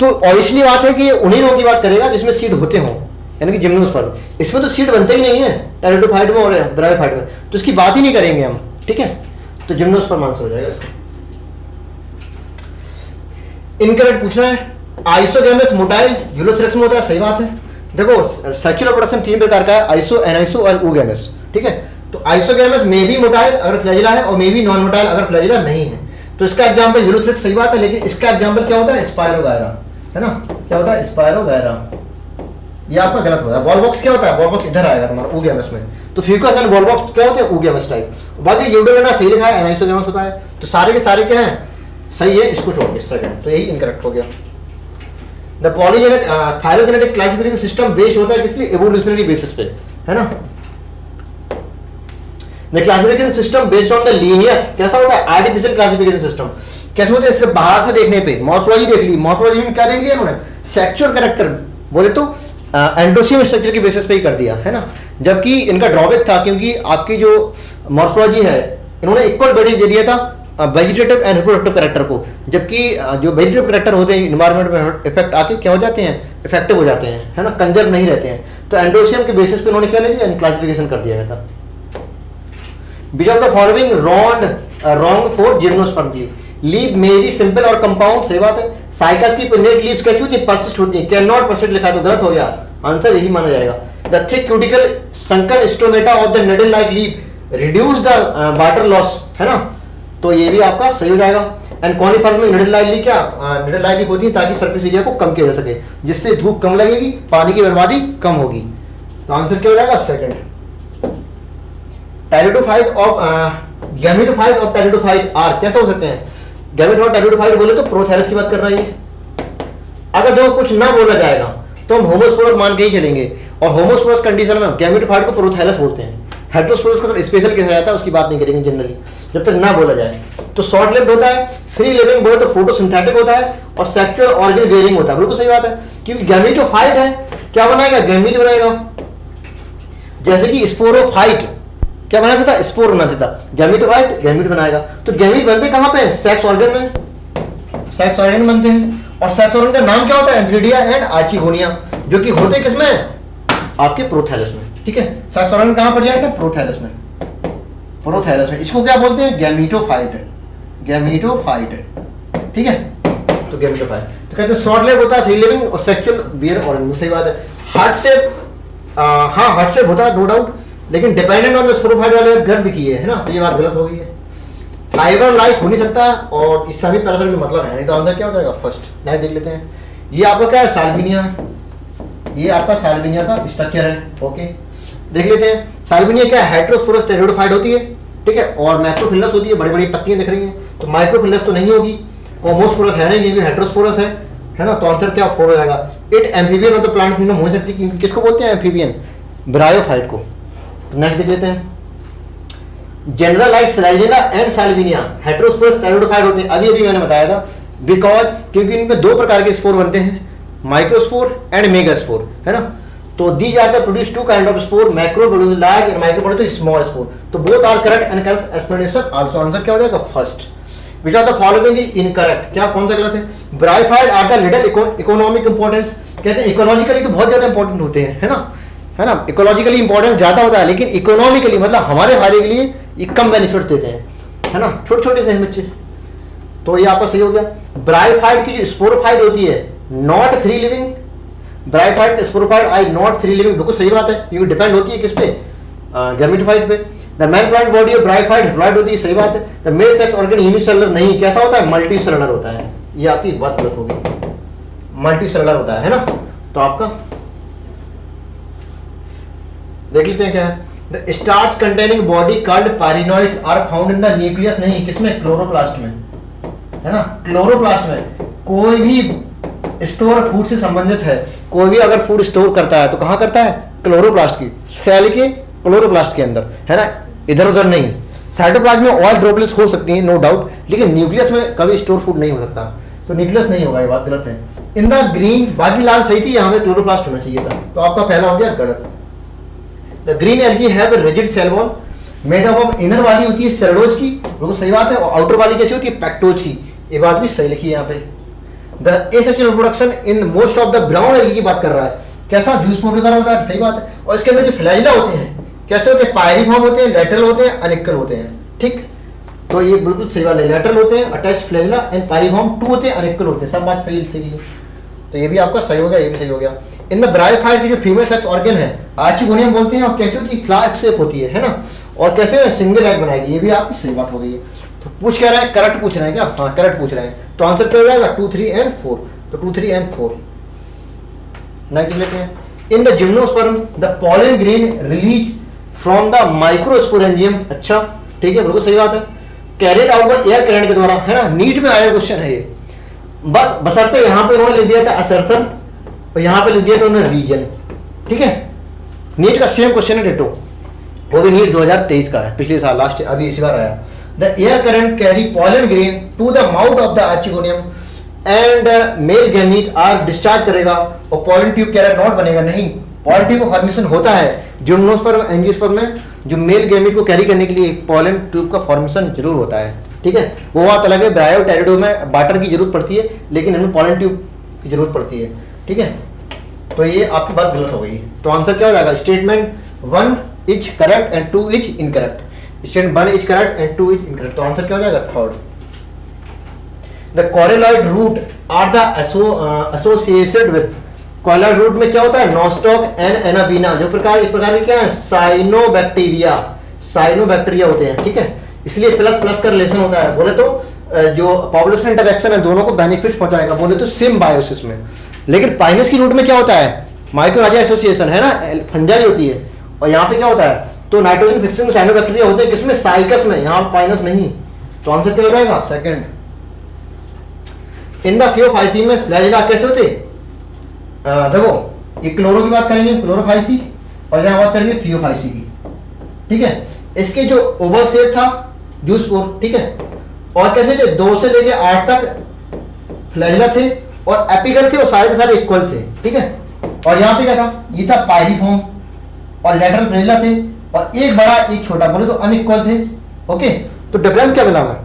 तो ऑब्वियसली बात है कि उन्हीं लोगों की बात करेगा जिसमें सीड होते हों, यानी कि जिम्नोस्पर्म, इसमें तो सीड बनते ही नहीं है टेरिडोफाइट में और ब्रायोफाइट में, तो इसकी बात ही नहीं करेंगे हम, ठीक है, तो जिम्नोस्पर्म आंसर हो जाएगा इसका। इनकरेक्ट पूछना है, आइसोगैमस मोटाइल यूलोथ्रेक्स में होता है, सही बात है। देखो सेक्सुअल रिप्रोडक्शन तीन प्रकार का है, आइसो, एनाइसो और ऊगैमस, ठीक है, तो आइसोगैमस में भी मोटाइल अगर फ्लैजिला है और में भी नॉन मोटाइल अगर फ्लैजिला नहीं है, तो इसका एग्जांपल यूलोथ्रेक्स, सही बात है, लेकिन इसका एग्जांपल क्या होता है स्पायरोगायरा, है ना, क्या होता है स्पायरोगायरा, ये आपका गलत होता है। बॉलबॉक्स क्या होता है, बॉलबॉक्स इधर आएगा तुम्हारा ऊगैमस में, तो फ्यूकस एंड बॉलबॉक्स क्या होते हैं ऊगैमस टाइप, बाकी यूडोगेना सही लिखा है, एनाइसोगैमस होता है, तो सारे के सारे क्या है सही है, इसको छोड़ के सेकंड, तो यही इनकरेक्ट हो गया। The polygenetic phylogenetic classification system based होता है किस लिए, एवोल्यूशनरी बेसिस पे, है ना। The classification system based on the linear, कैसा होता है आर्टिफिशियल क्लासिफिकेशन सिस्टम, कैसे होता है सिर्फ बाहर से देखने पे, मॉर्फोलॉजी देख ली, मॉर्फोलॉजी में क्या देख लिया उन्होंने, सेक्सुअल कैरेक्टर बोले तो एंडोसियम स्ट्रक्चर की बेसिस पे ही कर दिया, है ना, जबकि इनका ड्रॉबैक था क्योंकि आपकी जो मॉर्फोलॉजी है इन्होंने इक्वल वेटेज दे दिया था वेजिटेटिव एंड रिप्रोडक्टिव कैरेक्टर को, जबकि जो वेजिटेटिव कैरेक्टर होते हैं इन्वायरमेंट में इफेक्ट आके क्या हो जाते हैं, इफेक्टिव हो जाते हैं, है ना, कंजर्व नहीं रहते हैं, तो एंडोसियम के बेसिस पे उन्होंने क्या ले लिया, क्लासिफिकेशन कर दिया गया था। Which of the following wrong for gymnosperm की, लीव मे बी सिंपल और कंपाउंड, सही बात है। साइकस की पिन्नेट लीव्स कैसी होती है, पर्सिस्ट होती है, कैन नॉट पर्सिस्ट लिखा तो गलत हो गया, आंसर यही माना जाएगा। The thick cuticle sunken stomata of the needle like leave reduce the water loss, है ना, तो ये भी आपका सही हो जाएगा। एंड कॉनिफर में निडल लाइक क्या, निडल लाइक होती है ताकि सरफेस एरिया को कम किया जा सके, जिससे धूप कम लगेगी, पानी की बर्बादी कम होगी, तो आंसर क्या हो जाएगा सेकंड। टेरिडोफाइट ऑफ गैमेटोफाइट और टेरिडोफाइट आर कैसे हो सकते हैं, गैमेट और टेरिडोफाइट बोले तो प्रोथैलस की बात कर रही है, अगर देखो कुछ ना बोला जाएगा तो हम होमोस्पोरस मान के ही चलेंगे, और होमोस्पोरस कंडीशन में गैमेटोफाइट को प्रोथैलस बोलते हैं, हेटेरोस्पोरस को तो स्पेशल किया जाता है, उसकी बात नहीं करेंगे जनरली जब तक ना बोला जाए। तो शॉर्ट लिव्ड होता है, फ्री लिविंग बोले तो फोटोसिंथेटिक होता है, और सेक्सुअल ऑर्गन बेयरिंग होता है, बिल्कुल सही बात है, क्योंकि गैमेटोफाइट है क्या बनाएगा, गैमीट बनाएगा, जैसे कि स्पोरोफाइट क्या बनाया था, स्पोर बनाता था, गैमेटोफाइट गैमीट बनाएगा, तो गैमीट बनते कहां पे, सेक्स ऑर्गन में, सेक्स ऑर्गन बनते हैं, और सेक्स ऑर्गन का नाम क्या होता है, एंथ्रीडिया एंड आर्चिगोनिया, जो कि होते किसमें, आपके प्रोथैलस में, ठीक है, सेक्स ऑर्गन कहां पर जाएगा, प्रोथैलस में, प्रोथैलस में, इसको क्या बोलते हैं, गैमेटोफाइट, गैमेटोफाइट, ठीक है, तो गैमेटोफाइट, तो कहते हैं शॉर्ट लिव्ड होता है, फ्री लिविंग और सेक्सुअल बियर ऑर्गन, सही बात है। हार्ट शेप, हाँ हार्ट शेप होता है नो डाउट, लेकिन डिपेंडेंट ऑन द स्पोरोफाइट वाले गर्द की है ना, तो ये बात गलत हो गई है। फाइबर लाइक हो नहीं सकता, और इसका भी पैरासाइट का मतलब है नहीं, तो आंसर क्या हो जाएगा फर्स्ट। नेक्स्ट देख लेते हैं, ये आपका क्या है, साल्विनिया, ये आपका साल्विनिया का स्ट्रक्चर है। ओके, देख लेते हैं। साल्विनिया क्या है, हेटेरोस्पोरस टेरिडोफाइट होती है, ठीक है, और मैक्रोफिलस होती है, बड़ी बड़ी पत्तियां दिख रही हैं, तो माइक्रोफिलस तो नहीं होगी, होमोस्पोरस है नहीं, ये भी हेटेरोस्पोरस है ना, तो आंसर क्या 4 हो जाएगा। It amphibian of the plant kingdom हो सकती है, किसको बोलते हैं एम्फीबियन, ब्रायोफाइट को। नेक्स्ट देख लेते हैं, general like Selaginella and Salvinia heterosporous pteridophyte होते हैं, अभी अभी मैंने बताया था, बिकॉज क्योंकि इनमें 2 प्रकार के स्पोर बनते हैं, माइक्रोस्पोर एंड मेगास्पोर, है ना। तो these are the produce 2 kind of spore, macro produce large and micro produce small spore, तो both are correct and correct explanation also. Answer क्या हो जाएगा first. Which are the following is incorrect, क्या कौन सा गलत है। Bryophyte are the little economic importance, कहते हैं इकोलॉजिकली तो बहुत ज्यादा इंपॉर्टेंट होते हैं, है ना, इकोलॉजिकली इंपॉर्टेंस ज्यादा होता है, लेकिन इकोनॉमिकली मतलब हमारे फायदे के लिए ये कम बेनिफिट देते हैं, है ना, छोटे छोटे से बच्चे। तो ये आपका सही हो गया। ब्रायोफाइट की जो स्पोरोफाइट होती है not free living, bryophyte sporophyte I not free living, बिल्कुल सही बात है, क्योंकि डिपेंड होती है किस पे, गैमेटोफाइट पे। The main plant body of bryophyte diploid होती है, सही बात है। The male sex organ unicellular नहीं, कैसा होता है, मल्टी सेलुलर होता है, ये आपकी बात गलत होगी, मल्टी सेलुलर होता है ना। तो आपका देख लेते हैं क्या है। The starch containing body called pyrenoids are found in the nucleus, नहीं, किसमें, क्लोरोप्लास्ट में, है ना, क्लोरोप्लास्ट में। कोई भी स्टोर फूड से संबंधित है, कोई भी अगर फूड स्टोर करता है तो कहाँ करता है, क्लोरोप्लास्ट की सेल के क्लोरोप्लास्ट के अंदर, है ना, इधर उधर नहीं। साइटोप्लाज्म में ऑयल ड्रॉपलेट्स हो सकती हैं नो डाउट, लेकिन न्यूक्लियस में कभी स्टोर फूड नहीं हो सकता, तो न्यूक्लियस नहीं होगा, ये बात गलत है। इन द ग्रीन, बाकी लाल सही थी, यहाँ पे क्लोरोप्लास्ट होना चाहिए था, तो आपका पहला हो गया गलत। The green algae have rigid cell wall made up of, inner वाली होती है सेलुलोज की, बिल्कुल सही बात है, और आउटर वाली कैसी होती है, पैक्टोज की, ये बात भी सही लिखी है यहाँ पे। The asexual reproduction in most of the brown algae की बात कर रहा है, कैसा, जूस प्रोड्यूसर होता है, सही बात है। और इसके अंदर जो फ्लैजिला होते हैं कैसे होते हैं, पायरिफॉर्म होते हैं, लेटरल होते हैं, अनिकल होते हैं, ठीक, तो ये बिल्कुल सही बात है, लेटरल होते हैं, अटैच फ्लैजिला एंड पायरिफॉर्म 2 होते हैं, अनिकल होते हैं, सब बात सही सही है, तो ये भी आपका सही हो गया, ये भी सही हो गया। इनमें ब्रायोफाइट की जो फीमेल सेक्स ऑर्गन है आर्चिगोनियम बोलते हैं, और कैसे होती है, फ्लास्क शेप होती है ना, और कैसे सिंगल एग बनाएगी, ये भी आपकी सही बात हो गई है। तो पूछ क्या रहा है, करेक्ट पूछ रहे हैं क्या, हाँ करेक्ट पूछ रहे हैं, तो आंसर क्या हो जाएगा 2, 3 एंड 4, तो 2, 3 एंड 4। नेक्स्ट लेते हैं, in the gymnosperm the pollen grain release from the microsporangium, अच्छा ठीक है, बिल्कुल सही बात है, carried out by air current के द्वारा, है ना, नीट में आया क्वेश्चन है ये, बस बशर्ते यहाँ पे उन्होंने लिख दिया था असर्शन और यहाँ पे लिख दिया था उन्होंने रीजन, ठीक है। नीट का सेम क्वेश्चन है डिटो, वो भी नीट 2023 का है, पिछले साल लास्ट, अभी इसी बार आया। The air current carry pollen grain to the mouth of the archegonium and male gamete are discharge करेगा, और पॉलन ट्यूब कह रहा है नॉट बनेगा, नहीं, पॉलन ट्यूब का फॉर्मेशन होता है जिम्नोस्पर्म एंजियोस्पर्म में, जो मेल गैमीट को कैरी करने के लिए पॉलन ट्यूब का फॉर्मेशन जरूर होता है, ठीक है, वो बात अलग है। ब्रायोटेरिडो में वाटर की जरूरत पड़ती है, लेकिन इनमें पॉलन ट्यूब की जरूरत पड़ती है, ठीक है। तो ये आपकी बात गलत हो गई, तो आंसर क्या हो जाएगा, statement 1 is correct and 2 is incorrect, statement 1 is correct and 2 is incorrect, तो आंसर क्या हो जाएगा third. The coralloid root are the associated with, coralloid root में क्या होता है, नॉस्टॉक एंड एनाबीना, जो प्रकार इस प्रकार के क्या है, साइनोबैक्टीरिया होते हैं, ठीक है, इसलिए प्लस प्लस का रिलेशन होता है। बोले तो जो पॉपुलेशन इंटरेक्शन है दोनों को बेनिफिट्स पहुंचाएगा, बोले तो सिम्बायोसिस में। लेकिन पाइनस की रूट में क्या होता है, माइक्रोराजा एसोसिएशन, है ना, फंजाई होती है, और यहाँ पे क्या होता है, तो नाइट्रोजन फिक्सिंग साइनोबैक्टीरिया होते हैं, किसमें, साइकस में, यहाँ पाइनस नहीं, तो आंसर क्या हो जाएगा सेकंड। इन द फियोफाइसी में फ्लैजिला कैसे होते, देखो ये क्लोरो की बात करेंगे, क्लोरोफाइसी, और यहाँ बात करेंगे फियोफाइसी की, ठीक है। इसके जो ओवल शेप था जूस पोर, ठीक है, और कैसे थे, 2 से लेके 8 तक फ्लैजिला थे, और एपिकल थे, और सारे के सारे इक्वल थे, ठीक है। और यहाँ पे क्या था, ये था पायरिफॉर्म, और लेटरल फ्लैजिला थे, और एक बड़ा एक छोटा, बोले तो अनइक्वल थे, ओके। तो डिफरेंस क्या मिला हमें,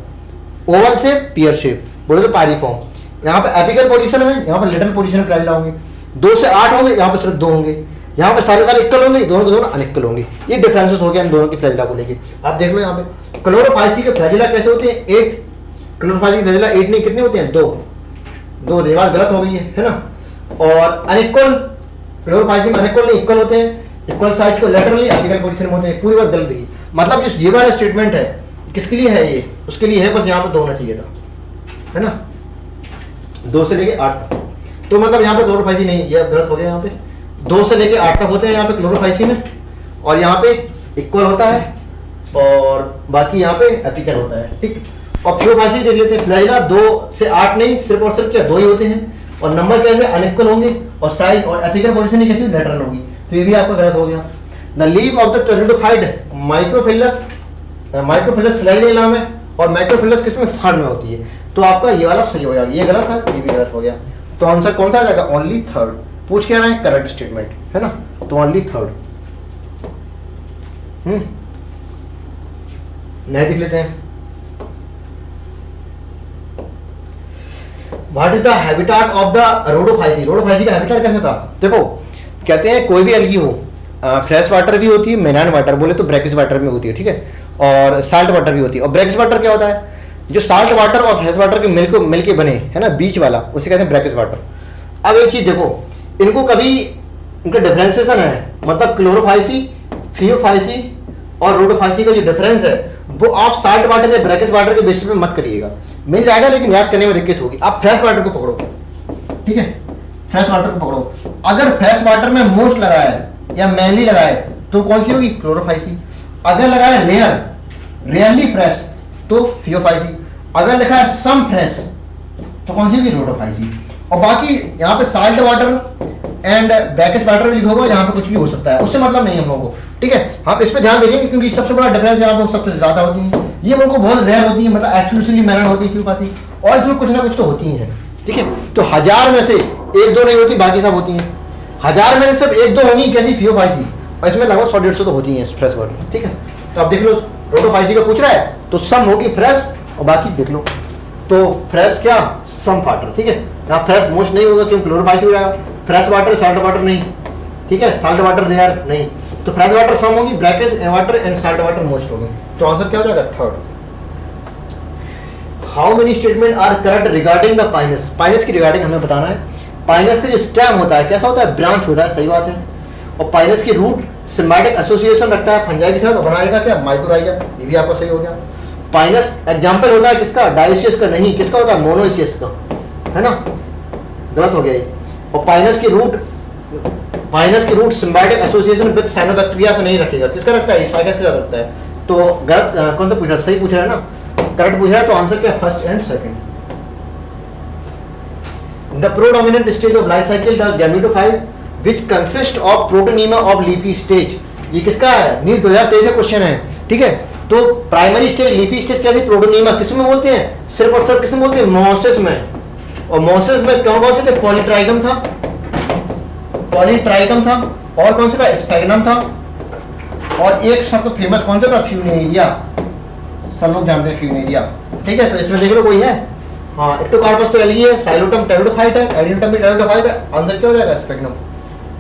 ओवल शेप, पियर शेप, बोले तो पायरिफॉर्म, यहाँ पे एपिकल पोजीशन में, यहाँ पे लेटरल पोजीशन में फ्लैजिला होंगे, 2 से 8 होंगे, यहाँ पे सिर्फ 2 होंगे, यहाँ पे सारे इक्वल होंगे, दोनों के दोनों अनइक्वल होंगे, ये डिफरेंसेस हो गया इन दोनों की फ्लैजिला को लेके। आप देख लो यहाँ पे क्लोरोफाइसी के फ्लैजिला कैसे होते हैं, 8, क्लोरोफाइसी के फ्लैजिला 8 नहीं, कितने होते हैं, 2, ये बात गलत हो गई है ना। और अनइक्वल, क्लोरोफाइसी में अनइक्वल नहीं, इक्वल होते हैं, इक्वल साइज को लेटरली एपिकल पोजीशन में होते हैं, पूरी बात गलत है, मतलब जो ये वाला स्टेटमेंट है किसके लिए है, ये उसके लिए है, बस यहाँ पर 2 होना चाहिए था, है ना, 2 से लेके 8 तक। तो मतलब यहाँ पे क्लोरोफाइसी नहीं, ये गलत हो गया। यहाँ पे 2 से लेके 8 तक होते हैं यहाँ पे क्लोरोफाइसी में, और यहाँ पे इक्वल होता है, और बाकी यहाँ पे एपिकल होता है, ठीक। और फ्लोरोफाइसी देख लेते हैं, फ्लैजिला 2 से 8 नहीं, सिर्फ और सिर्फ क्या 2 ही होते हैं, और नंबर कैसे अनइक्वल होंगे, और साइज और एपिकल पोजीशन कैसी लेटरल होगी, तो ये भी आपका गलत हो गया। The leave of the pteridophyte microphyllous, microphyllous Selaginella में, और माइक्रोफिलस किसमें, फर्न में होती है। तो आपका ये वाला सही हो जाएगा, ये गलत है, ये भी गलत हो गया। तो आंसर कौन सा आ जाएगा, ओनली थर्ड। पूछ क्या रहा है, करेक्ट स्टेटमेंट है ना, तो ओनली थर्ड। नहीं देख लेते हैं। What is the habitat of the Rhodophyceae, Rhodophyceae का हैबिटाट कैसा था। देखो कहते हैं कोई भी एल्गी हो, फ्रेश वाटर भी होती है, मेनान वाटर बोले तो ब्रैकिश वाटर में होती है, ठीक है, और साल्ट वाटर भी होती है। और ब्रैकिश वाटर क्या होता है, जो साल्ट वाटर और फ्रेश वाटर के मिल के बने है ना, बीच वाला, उसे कहते हैं ब्रैकिश वाटर। अब एक चीज देखो, इनको कभी इनका डिफरेंशिएशन है, मतलब क्लोरोफाइसी, फियोफाइसी और रोडोफाइसी का जो डिफरेंस है वो आप साल्ट वाटर या ब्रैकिश वाटर के बेसिस पे मत करिएगा, मिल जाएगा लेकिन याद करने में दिक्कत होगी। आप फ्रेश वाटर को पकड़ो, ठीक है, फ्रेश वाटर को पकड़ो। अगर फ्रेश वाटर में मोस्ट लगा है या मेनली लगा है तो कौन सी होगी, क्लोरोफाइसी। अगर लगा है रेयर, रेयरली फ्रेश, तो फियोफाइसी। अगर लिखा है सम फ्रेश तो कौन सी होगी, रोडोफाइसी। और बाकी यहाँ पे salt water and brackish water भी लिखा होगा, यहाँ पे कुछ भी हो सकता है, उससे मतलब नहीं हम लोगों को, ठीक है। हम इस पे ध्यान देंगे क्योंकि सबसे बड़ा डिफरेंस यहाँ पे सबसे ज्यादा होती है, ये हमको बहुत रेयर होती है, मतलब एक्सक्लूसिवली मेनन होती है फियोफाइसी, और इसमें कुछ ना कुछ तो होती ही है, ठीक है। तो 1000 में से 1-2 नहीं होती, बाकी सब होती हैं। 1000 में से सिर्फ 1-2 होंगी कैसी, फियोफाइसी, और इसमें लगभग 100-150 तो होती हैं फ्रेश वाटर, ठीक है। तो अब देख लो, रोडोफाइसी का पूछ रहा है तो सम होगी फ्रेश, और बाकी देख लो तो फ्रेश क्या, सम वाटर, ठीक है। यहाँ फ्रेश मोस्ट नहीं होगा क्योंकि क्लोरोफाइसी हो जाएगा, फ्रेश वाटर साल्ट वाटर नहीं, ठीक है, साल्ट वाटर रेयर नहीं, तो फ्रेश वाटर सम होगी, brackish water and salt water most होगी। तो आंसर क्या हो जाएगा, third. How many statement are correct regarding the pinus, pinus की रिगार्डिंग हमें बताना है। पाइनस का जो स्टेम होता है कैसा होता है, ब्रांच होता है, सही बात है। और पाइनस की रूट सिम्बायोटिक एसोसिएशन रखता है फंजाई के साथ, और बनाएगा क्या, माइकोराइजा, ये भी आपका सही हो गया। पाइनस एग्जाम्पल होता है किसका, डायोसियस का नहीं, किसका होता है, मोनोइसियस का, है ना, गलत हो गया ये। और पाइनस की root symbiotic association with cyanobacteria से नहीं रखेगा, किसका रखता है, साइकस के साथ रखता है। तो गलत कौन सा पूछ रहा है, सही पूछ रहा है ना, करेक्ट पूछ रहा है, तो आंसर क्या, first and second. The predominant stage of life cycle the gametophyte which consist of protonema of leafy stage, ये किसका है, नीट 2023 का क्वेश्चन है, ठीक है। तो प्राइमरी स्टेज, लीफी स्टेज कैसी, प्रोटोनीमा किसमें बोलते हैं, सिर्फ और सिर्फ किसमें बोलते हैं, मोसेस में। और मोसेस में कौन कौन से थे, पॉलीट्राइगम था, और कौन सा था, स्पैगनम था, और एक सबसे फेमस कौन सा था, फ्यूनेरिया, सब लोग जानते हैं फ्यूनेरिया, ठीक है। तो इसमें देख लो कोई है, हाँ, एक्टोकार्पस तो एल्गी है, साइलोटम टेरिडोफाइट है, एडिनोटम भी टेरिडोफाइट है, आंसर क्या हो जाएगा, स्पैगनम।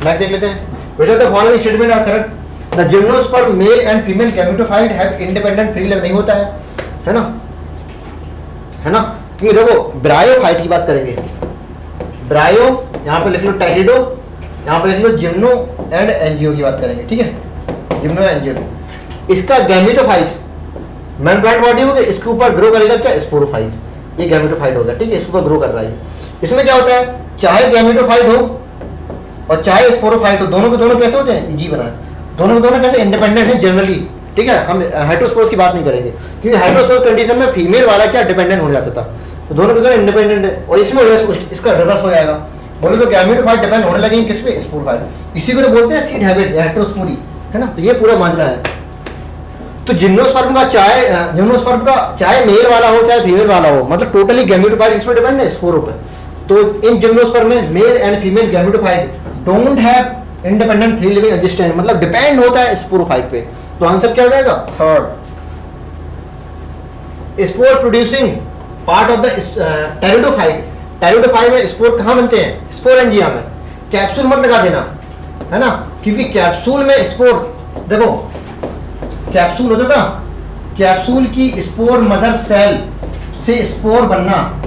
नेक्स्ट देख लेते हैं, which of the following statement are correct. The gymnosperm male and female gametophyte have independent free live, नहीं होता है ना, है ना, क्योंकि देखो ब्रायोफाइट की बात करेंगे, ब्रायो यहाँ पे लिख लो टेरिडो, यहाँ पे लिख लो जिम्नो एंड एंजियो की बात करेंगे, ठीक है, जिम्नो एंजियो की। इसका गैमेटोफाइट मेन प्लांट बॉडी होगी, इसके ऊपर ग्रो करेगा क्या, स्पोरोफाइट, ये गैमेटोफाइट होगा, ठीक है, इसके ऊपर ग्रो कर रहा है। इसमें क्या होता है, चाहे गैमेटोफाइट हो और चाहे स्पोरोफाइट हो, दोनों के दोनों कैसे होते हैं, जी बना है, दोनों के दोनों कैसे इंडिपेंडेंट है जनरली, ठीक है। हम हेटेरोस्पोर्स की बात नहीं करेंगे क्योंकि हेटेरोस्पोर्स कंडीशन में फीमेल वाला क्या डिपेंडेंट हो जाता था, तो दोनों के दोनों इंडिपेंडेंट है। और इसमें इसका रिवर्स हो जाएगा, बोले तो गैमेटोफाइट डिपेंड होने लगेंगे किस पे, स्पोरोफाइट, इसी को तो बोलते हैं सीड हैबिट या हेटेरोस्पोरी, है ना। तो ये पूरा माजरा है। तो जिम्नोस्पर्म का चाहे मेल वाला हो चाहे फीमेल वाला हो, मतलब टोटली गैमेटोफाइट किस पे डिपेंड है, स्पोरो पे। तो इन जिम्नोस्पर्म में mail and female gametophyte don't have independent free living existence, मतलब डिपेंड होता है स्पोरोफाइट पे। तो आंसर क्या हो जाएगा, third. Spore producing part of the pteridophyte, pteridophyte में स्पोर कहाँ बनते हैं, स्पोरेंजिया में। कैप्सूल मत लगा देना, है ना, क्योंकि कैप्सूल में स्पोर, देखो कैप्सूल होता था, कैप्सूल की स्पोर मदर सेल से स्पोर बनना,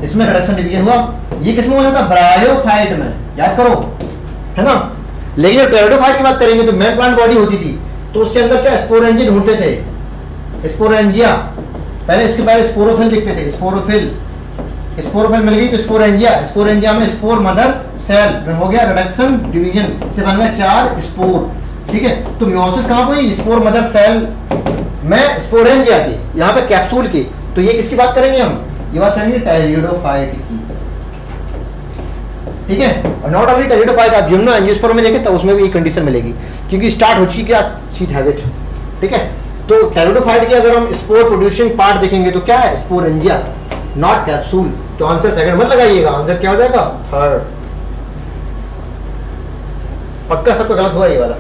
इसमें रिडक्शन डिवीजन हुआ, ये किसमें होता था, ब्रायोफाइट में, याद करो, है ना। लेकिन जब टेरिडोफाइट की बात करेंगे तो मेन प्लांट बॉडी होती थी, तो उसके अंदर क्या स्पोरेंजिया ढूंढते थे, स्पोरेंजिया, पहले इसके पहले स्पोरोफिल दिखते थे, स्पोरोफिल, स्पोरोफिल मिल गई तो स्पोरेंजिया, स्पोरेंजिया में स्पोर मदर सेल में हो गया रिडक्शन डिवीजन से बन गए 4 स्पोर। ठीक है, तो मियोसिस कहाँ हुई? स्पोर मदर सेल में स्पोरेंजिया की, यहाँ पे कैप्सूल की। तो ये किसकी बात करेंगे हम? ये बात करेंगे टेरिडोफाइट की। ठीक है, और नॉट ओनली टेरिडोफाइट, आप जिम्नो एंजियोस्पर्म में देखें तो उसमें भी ये कंडीशन मिलेगी, क्योंकि स्टार्ट हो चुकी क्या शीट हैबिट। ठीक है, तो टेरिडोफाइट के अगर हम स्पोर प्रोड्यूसिंग पार्ट देखेंगे तो क्या है? Sporangia, not capsule. तो आंसर सेकंड मत लगाइएगा, आंसर क्या हो जाएगा? थर्ड। पक्का सबका गलत हुआ ये वाला।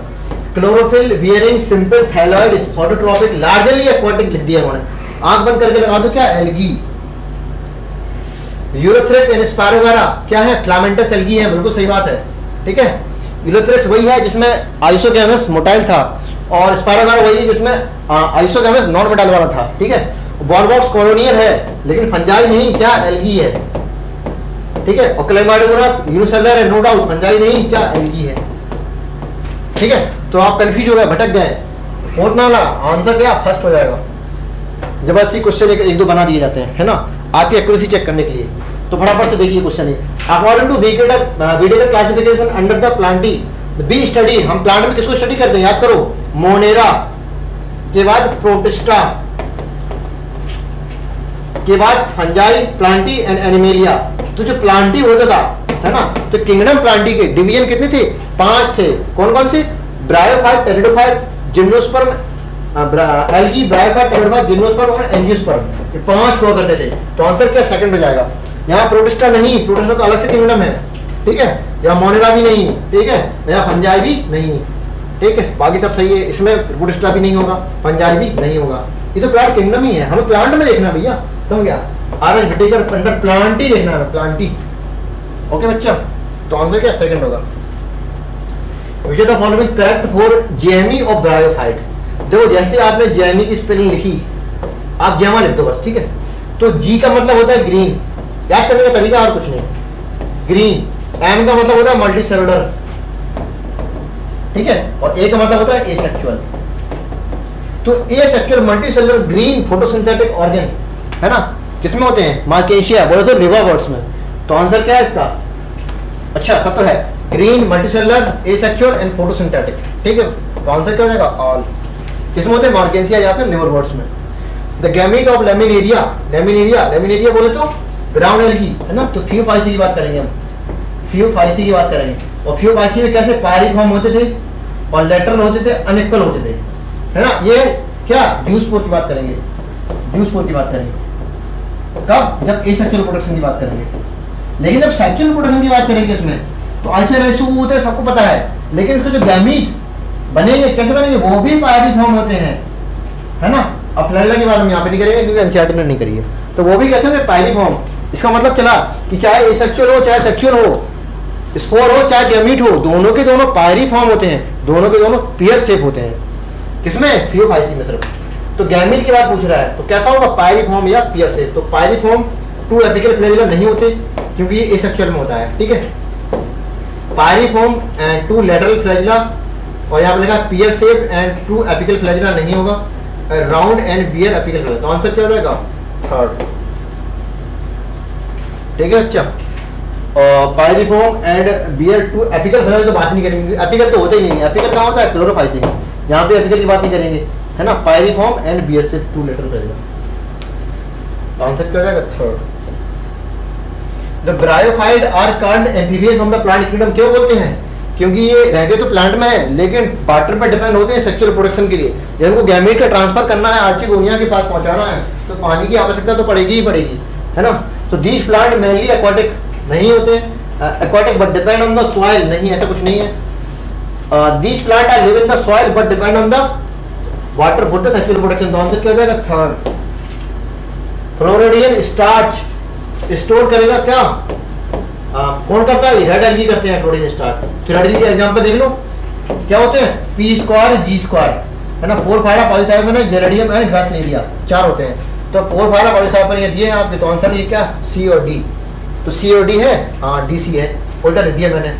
Chlorophyll wearing simple thalloid phototropic largely aquatic लिख दिया उन्होंने, आंख बंद करके लगा दो क्या? एल्गी। यूरोथ्रेक्स एंड स्पारोगारा क्या है? फ्लामेंटस एल्गी है, बिल्कुल सही बात है। ठीक है, यूरोथ्रेक्स वही है जिसमें आइसोगैमस मोटाइल था, और स्पारोगारा वही है जिसमें आइसोगैमस नॉन मोटाइल वाला था। ठीक है, बॉर्बॉक्स कॉलोनियल है लेकिन फंजाई नहीं, क्या? एल्गी है। ठीक है, और क्लेमाइडोमोनास यूनिसेलुलर है, नो डाउट, फंजाई नहीं, क्या? एल्गी है। ठीक है, तो आप कंफ्यूज हो गए, भटक गए, फोर्थ वाला आंसर क्या? फर्स्ट हो जाएगा। जबरदस्ती क्वेश्चन एक दो बना दिए जाते हैं, है ना, आपकी एक्यूरेसी चेक करने के लिए। तो फटाफट से देखिए क्वेश्चन है। According to video classification under the plantae B study, हम प्लांट में किसको स्टडी करते हैं? याद करो, मोनेरा के बाद प्रोटिस्टा के बाद फंजाई, प्लांटी एंड एनिमेलिया। तो जो प्लांटी होता था, है ना, तो किंगडम प्लांटी के डिवीजन कितने थे? 5 थे। कौन कौन से? Bryophyte, pteridophyte, gymnosperm, algae, bryophyte, pteridophyte, gymnosperm और एंजियोस्पर्म, ये 5 हुआ करते थे। तो आंसर क्या? सेकंड हो जाएगा। यहाँ प्रोटिस्टा नहीं, प्रोटिस्टा तो अलग से किंगडम है। ठीक है, यहाँ मोनेरा भी नहीं। ठीक है, यहाँ फंजाई भी नहीं। ठीक है, बाकी सब सही है, इसमें प्रोटिस्टा भी नहीं होगा, फंजाई भी नहीं होगा। ये तो प्लांट किंगडम ही है, हमें प्लांट में देखना भैया, समझ गया? आर विटिकर अंडर प्लांट ही देखना है, प्लांटी। ओके बच्चा, तो आंसर क्या? सेकंड होगा। Which are the following correct for gemmae और ब्रायोफाइट? देखो, जैसे आपने जेमी की स्पेलिंग लिखी, आप जेमा लिख दो बस। ठीक है, तो जी का मतलब होता है ग्रीन, याद करने का तरीका और कुछ नहीं, ग्रीन। एम का मतलब होता है मल्टी सेलुलर। ठीक है, और ए का मतलब होता है एसेक्सुअल। तो asexual multi cellular green photosynthetic organ, है ना, किसमें होते हैं? मार्केशिया, बोलो तो लिवरवर्ट्स में। तो आंसर क्या है इसका? अच्छा, सब तो है, green, multicellular, asexual and photosynthetic. ठीक है, तो आंसर क्या हो जाएगा? ऑल। किसमें होते हैं? मार्केशिया या फिर लिवरवर्ट्स में। The gamete of laminaria, laminaria बोले तो ब्राउन एल्गी, है ना, तो फियोफाइसी की बात करेंगे हम, फियोफाइसी की बात करेंगे। और फियोफाइसी में कैसे पायरिफॉर्म होते थे और लेटरल होते थे, अनइक्वल होते थे, है ना। ये क्या? जूस्पोर की बात करेंगे, जूस्पोर की बात करेंगे कब? जब एसेक्सुअल प्रोडक्शन की बात करेंगे। लेकिन जब सेक्सुअल प्रोडक्शन की बात करेंगे इसमें, तो ऐसे रेशो होते हैं, सबको पता है। लेकिन इसके जो गैमीट बनेंगे, कैसे बनेंगे? वो भी पायरिफॉर्म होते हैं, है ना। अब फ्लैला की बात हम यहाँ पे नहीं करेंगे क्योंकि एनसीईआरटी ने नहीं करी है। तो वो भी कैसे होंगे? पायरिफॉर्म। इसका मतलब चला कि चाहे एसेक्सुअल हो चाहे सेक्सुअल हो, स्पोर हो चाहे गैमीट हो, दोनों के दोनों पायरिफॉर्म होते हैं, दोनों के दोनों पेयर शेप होते हैं। किसमें? फियोफाइसी में सिर्फ। तो गैमीट की बात पूछ रहा है, तो कैसा होगा? पायरिफॉर्म या पेयर शेप। तो पायरिफॉर्म 2 एपिकल फ्लैजिला नहीं होते क्योंकि ये एसेक्सुअल में होता है। ठीक है, पायरिफॉर्म एंड 2 लेटरल फ्लैजिला, और यहाँ पे लिखा pear shape and 2 apical flagella नहीं होगा, round and bear apical flagella. तो आंसर क्या हो जाएगा? थर्ड। ठीक है अच्छा, और pyriform and bear 2 apical flagella तो बात नहीं करेंगे, एपिकल तो होता ही नहीं है। एपिकल कहाँ होता है? क्लोरोफाइसी में। यहाँ पे एपिकल की बात नहीं करेंगे, है ना। Pyriform and pear shape 2 lateral flagella. तो आंसर क्या हो जाएगा? Third. The bryophyte are called amphibians from the plant kingdom। क्यों बोलते हैं? क्योंकि ये रहते तो प्लांट में है लेकिन वाटर पर डिपेंड होते हैं सेक्सुअल प्रोडक्शन के लिए। जब उनको गैमेट का ट्रांसफर करना है, आर्चिगोनिया के पास पहुंचाना है, तो पानी की आवश्यकता तो पड़ेगी ही पड़ेगी, है ना। तो दीज प्लांट मेनली एक्वाटिक नहीं होते, aquatic but depend on the soil, नहीं ऐसा कुछ नहीं है। These plant are live in the soil but depend on the water for the sexual production. तो आंसर क्या हो जाएगा? थर्ड। फ्लोरिडियन स्टार्च स्टोर करेगा क्या? कौन करता है? रेड एल्गी करते हैं फ्लोरिडियन स्टार्च। तो रेड एल्गी के एग्जांपल देख लो, क्या होते हैं? पी स्क्वायर, जी स्क्वायर, है ना। 4 फायरा पॉलीसाइफन है, जेरेडियम एंड ग्रासिनेरिया, 4 होते हैं। तो 4 फायरा पॉलीसाइफन ये दिए हैं आपके, तो आंसर ये क्या? सी और डी। तो सी और डी है, हाँ डी सी है, उल्टा लिख दिया मैंने,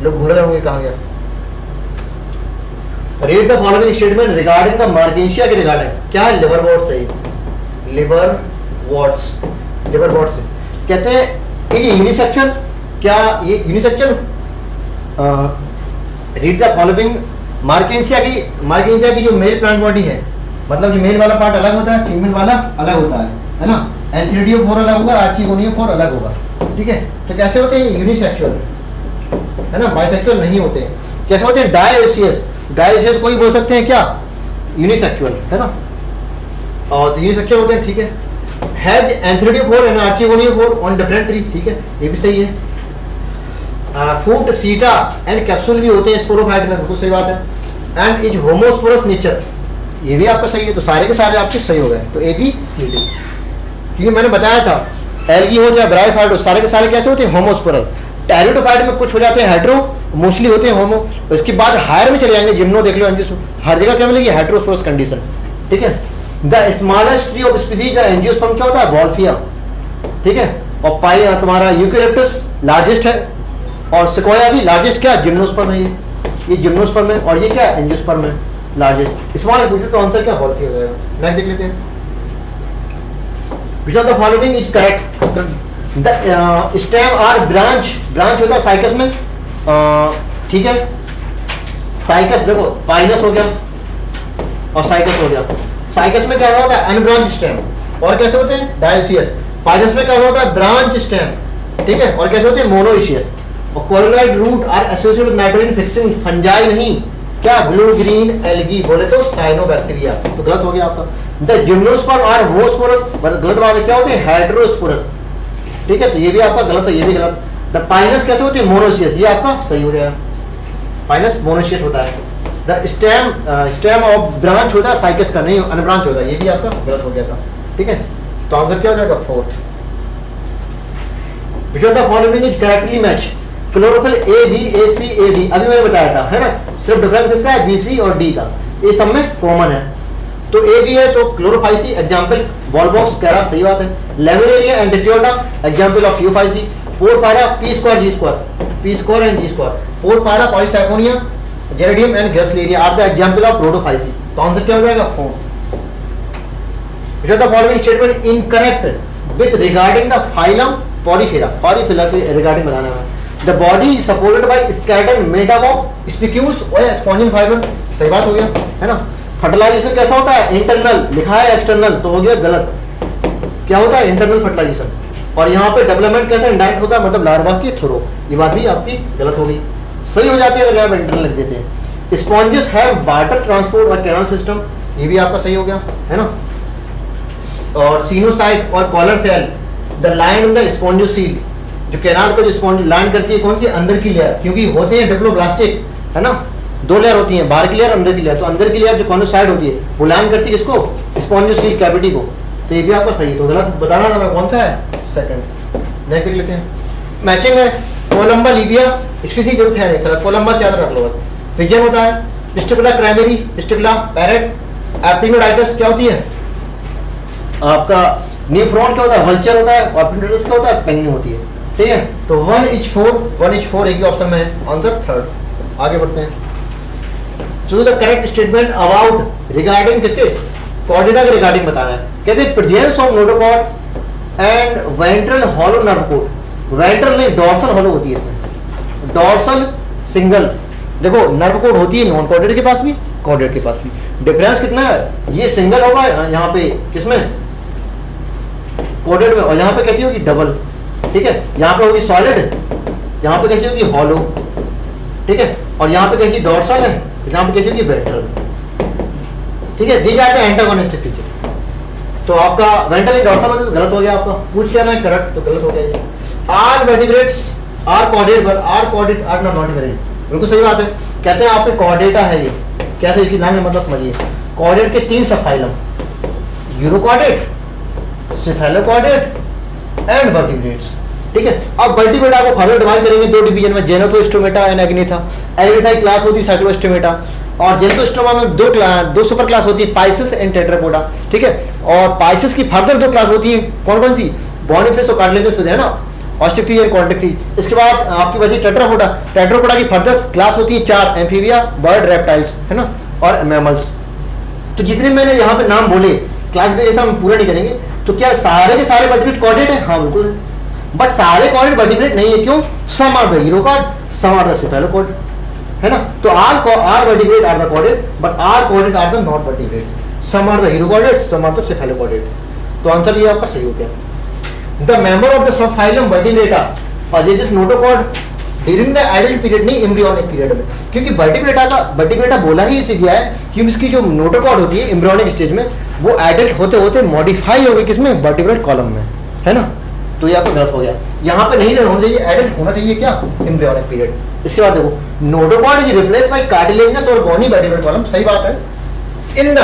लोग भूल रहे होंगे कहाँ गया। Read the following statement regarding the मार्केशिया के रिगार्डिंग। क्या है? लिवर वॉट्स है, लिवर वॉट्स, लिवर वॉट्स है। कहते हैं ये यूनिसेक्सुअल, क्या ये unisexual? Read the following. Marchantia की जो मेल प्लांट बॉडी है, मतलब जो मेल वाला पार्ट अलग होता है, फीमेल वाला अलग होता है ना। एंथ्रिडियोफोर अलग होगा, आर्चिगोनियोफोर अलग होगा, ठीक है। तो कैसे होते हैं? यूनिसेक्सुअल, है ना, बाइसेक्सुअल नहीं होते। कैसे होते हैं? डायोसियस। डायोसियस को ही बोल सकते हैं क्या? यूनिसेक्सुअल, है ना। और तो यूनिसेक्सुअल होते हैं, ठीक है। Has antheridiophore and archegoniophore on different tree, ठीक है, ये भी सही है। फूट, सीटा एंड कैप्सूल भी होते हैं स्पोरोफाइट में, बिल्कुल सही बात है। एंड इज होमोस्पोरस नेचर, ये भी आपका सही है। तो सारे के सारे आपके सही हो गए। तो ए बी सी डी, क्योंकि मैंने बताया था एल्गी हो चाहे ब्रायोफाइट हो, सारे के सारे कैसे होते हैं? होमोस्पोरल। टेरिडोफाइट में कुछ हो जाते हैं हेट्रो, मोस्टली होते हैं होमो। इसके बाद हायर में चले जाएंगे, जिम्नो देख लो, एंजियोस्पर्म, हर जगह क्या मिलेगी? हेट्रोस्पोरस कंडीशन, ठीक है। The smallest tree of species angiosperm क्या होता है? वॉल्फिया, ठीक है। और पाई तुम्हारा यूकेलिप्टस लार्जेस्ट है, और सिकोया भी लार्जेस्ट क्या? जिम्नोस्पर्म है, ये जिम्नोस्पर्म है, और ये क्या? एंजियोस्पर्म है लार्जेस्ट। स्मॉल पूछे तो आंसर क्या? वॉल्फिया हो जाएगा। नेक्स्ट देख लेते हैं। Which of the following is correct? The stem or branch होता है साइकस में, ठीक है। साइकस देखो, पाइनस हो गया और साइकस हो गया। साइकस में क्या होता है? Unbranch stem. और कैसे होते हैं? डायोसियस। पाइनस में क्या होता है? ब्रांच स्टेम, ठीक है। और कैसे होते हैं? मोनोइशियस। और coralloid root are associated with nitrogen fixing fungi नहीं, क्या? ब्लू ग्रीन एल्गी, बोले तो साइनोबैक्टीरिया। तो गलत हो गया आपका। द जिम्नोस्पर्म आर होमोस्पोरस, गलत बात है, क्या होते हैं? हेटेरोस्पोरस, ठीक है। तो ये भी आपका गलत है, ये भी गलत। द पाइनस कैसे होते हैं? मोनोसियस, ये आपका सही हो गया। पाइनस मोनोसियस होता है। द स्टेम ऑफ ब्रांच होता है साइकस का, नहीं अनब्रांच होता है, ये भी आपका गलत हो गया था, ठीक है। तो आंसर क्या हो जाएगा? Fourth. Which of the following is correctly match? Chlorophyll A B, A C, A D, अभी मैंने बताया था, है ना। सिर्फ डिफरेंस किसका है? बी सी और डी का, ये सब में कॉमन है। तो ए बी है तो क्लोरोफाइसी, एग्जांपल वॉलबॉक्स कैरा, सही बात है। लेमिनेरिया एंड डिटियोटा, example of Phaeophyceae. Porphyra P square G square, P square and G square. Porphyra Polysiphonia, Gelidium and Gracilaria are the example of Rhodophyceae. तो answer क्या हो जाएगा? 4। Which of the following statement incorrect with regarding the phylum Porifera? Porifera के regarding बनाना है। The body is supported by skeleton made up of spicules or spongial fiber, सही बात हो गया, है ना। फर्टिलाइजेशन कैसा होता है? इंटरनल, लिखा है एक्सटर्नल, तो हो गया गलत। क्या होता है? Internal fertilization. और यहाँ पे डेवलपमेंट कैसा? इनडायरेक्ट होता है, मतलब लार्वा के थ्रू। ये बात भी आपकी गलत हो गई, सही हो जाती है अगर आप इंटरनल लिख देते हैं। स्पॉन्जेस हैव वाटर ट्रांसपोर्ट और कैनल सिस्टम, ये भी आपका सही हो गया, है ना। और सीनोसाइट और collar cell, the line in the spongocoel, जो कैनाल को जो स्पॉन्ज लाइन करती है, कौन सी? अंदर की लेयर, क्योंकि होते हैं डिप्लोब्लास्टिक, है ना। 2 लेयर होती हैं, बाहर की लेयर, अंदर की लेयर। तो अंदर की लेयर जो कॉन्जोसाइड होती है वो लाइन करती है इसको, स्पॉन्जोसील कैविटी को। तो ये भी आपका सही, तो गलत बताना था मैं, कौन सा है? सेकंड। नेक्स्ट देख लेते हैं। मैचिंग है। कोलंबा लीबिया, स्पीसीज जरूरत है नहीं, कोलंबा से याद रख लो। फिजन होता है। पिस्टिकुला क्राइमेरी, पिस्टिकुला पैरेट। एप्टिनोडाइटस क्या होती है आपका? न्यूफ्रॉन क्या होता है? वल्चर होता है। और एप्टिनोडाइटस क्या होता है? पेंगिंग होती है, ठीक है। तो 1 इज 4 एक ही ऑप्शन में है, आंसर 3rd। आगे बढ़ते हैं। Choose the correct statement about regarding किसके? कॉर्डेटा के रिगार्डिंग बताना है। कहते हैं presence of notochord and ventral hollow nerve code. Ventral नहीं, डॉर्सल हॉलो होती है इसमें, डॉर्सल सिंगल। देखो नर्व कोड होती है नॉन कॉर्डेट के पास भी, कॉर्डेट के पास भी। डिफरेंस कितना है? ये सिंगल होगा यहाँ पे, किसमें? कॉर्डेट में। और यहाँ पे कैसी होगी? डबल, ठीक है। यहाँ पे होगी सॉलिड, यहाँ पे कैसी होगी? हॉलो, ठीक है। और यहाँ पे कैसी? डॉर्सल है, यहाँ पे कैसी होगी? वेंट्रल, ठीक है। दी जाते हैं एंटागोनिस्टिक फीचर। तो आपका वेंट्रल डॉर्सल गलत हो गया आपका। पूछ क्या है करेक्ट, तो गलत हो गया। Are vertebrates are chordate, but are chordate are not vertebrate, बिल्कुल सही बात है। कहते हैं आपके कॉर्डेटा है ये, क्या है इसकी नाम है, मतलब समझिए। कॉर्डेट के 3 सब phylum, urochordate, cephalochordate and vertebrates, ठीक है। अब वर्टिब्रेट आपको फर्दर डिवाइड करेंगे 2 डिवीजन में, जेनोथोस्टोमेटा एंड एग्निथा। एग्निथा की क्लास होती है साइक्लोस्टोमेटा, और जेनोथोस्टोमा में 2 सुपर क्लास होती है, पाइसिस एंड टेट्रापोडा, ठीक है। और पाइसिस की फर्दर 2 क्लास होती है, कौन कौन सी? बॉनिफेस और कार्टिलेजिनस, है ना, ऑस्टिक एंड कॉन्टिक। इसके बाद आपकी बची टेट्रापोडा। टेट्रापोडा की फर्दर क्लास होती है 4, एम्फीबिया, बर्ड, रेप्टाइल्स, है ना, और मैमल्स। तो जितने मैंने यहाँ पे नाम बोले, क्लासिफिकेशन हम पूरा नहीं करेंगे। तो क्या सारे के सारे वर्टिब्रेट कॉर्डेट है? हाँ बिल्कुल। बट सारे कॉर्ड वर्टिब्रेट नहीं है, क्यों? Some are the urochord, some are the cephalochord, है ना। तो are vertebrate are the chordate, but are chordate are the not vertebrate. Some are the urochordate, some are the cephalochordate. तो answer ये आपका सही हो गया। The member of the subphylum Vertebrata और this is notochord during the adult period, नहीं embryonic period में, क्योंकि वर्टिब्रेटा बोला ही इसी गया है कि इसकी जो नोटोकॉर्ड होती है एम्ब्रियोनिक स्टेज में, वो एडल्ट होते होते मॉडिफाई हो गई किसमें? वर्टिब्रेट कॉलम में, है ना। तो ये आपको गलत हो गया, यहाँ पे नहीं होना चाहिए, एडल्ट होना चाहिए क्या? Embryonic period. इसके बाद देखो, notochord is replace by cartilaginous और बोनी वर्टिब्रेट कॉलम, सही बात है, इन द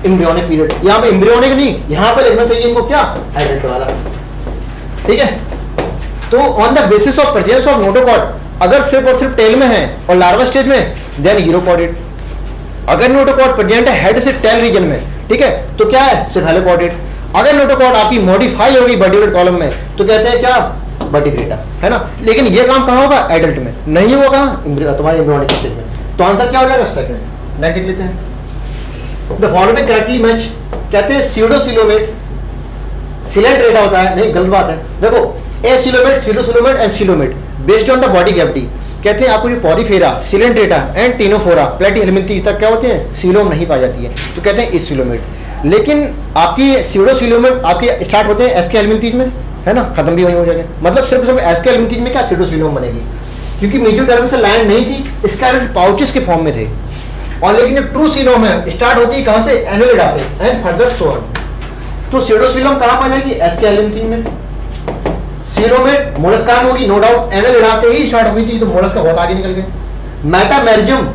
एम्ब्रियोनिक पीरियड। यहाँ पे एम्ब्रियोनिक नहीं, यहाँ पे लिखना चाहिए इनको क्या? एडल्ट वाला, ठीक है। तो on the basis of presence of notochord, अगर सिर्फ और सिर्फ टेल में है और लार्वा स्टेज में, देन यूरोकॉर्डेड। अगर नोटोकॉर्ड प्रेजेंट है हेड से टेल रीजन में, ठीक है, तो क्या है? सेफेलोकॉर्डेड। अगर नोटोकॉर्ड आपकी मॉडिफाई हो गई वर्टिब्रेट कॉलम में, तो कहते हैं क्या? वर्टिब्रेटा, है ना। लेकिन ये काम कहाँ होगा? एडल्ट में, नहीं होगा कहाँ? तुम्हारे एम्ब्रियोनिक स्टेज में। तो आंसर क्या हो जाएगा? सेकंड। नेक्स्ट देख लेते हैं। द फॉलोइंग करेक्टली मैच, कहते हैं स्यूडोसिलोमेट सिलेंट्रेटा होता है, नहीं गलत बात है। देखो, acoelomate, pseudocoelomate and coelomate based on the body cavity. कहते हैं आपको जो पॉलीफेरा, सिलेंट्रेटा एंड टीनोफोरा, प्लेटीहेलमिन्थीज तक क्या होते हैं? सीलोम नहीं पाई जाती है, तो कहते हैं इसिलोमेट। लेकिन आपकी स्यूडोसिलोमेट आपके स्टार्ट होते हैं एसके हेलमिन्थीज में, है ना, खत्म भी वहीं हो जाएगा। मतलब सिर्फ एसके हेलमिन्थीज में क्या? स्यूडोसिलोम बनेगी, क्योंकि मेजोडर्म से लैंड नहीं थी, इसका पाउचेस के फॉर्म में थे। और लेकिन जो ट्रू सीलोम है स्टार्ट होती है कहाँ से? एनोलिडा से एंड फर्दर सो ऑन। तो स्यूडोसिलोम कहाँ पाई जाएगी? एसके हेलमिन्थीज में। सीलोमेट मोलस्कान होगी, नो डाउट, एनोलिडा से ही स्टार्ट हुई थी, तो मोलस्का बहुत आगे निकल गए। मेटामेरिज्म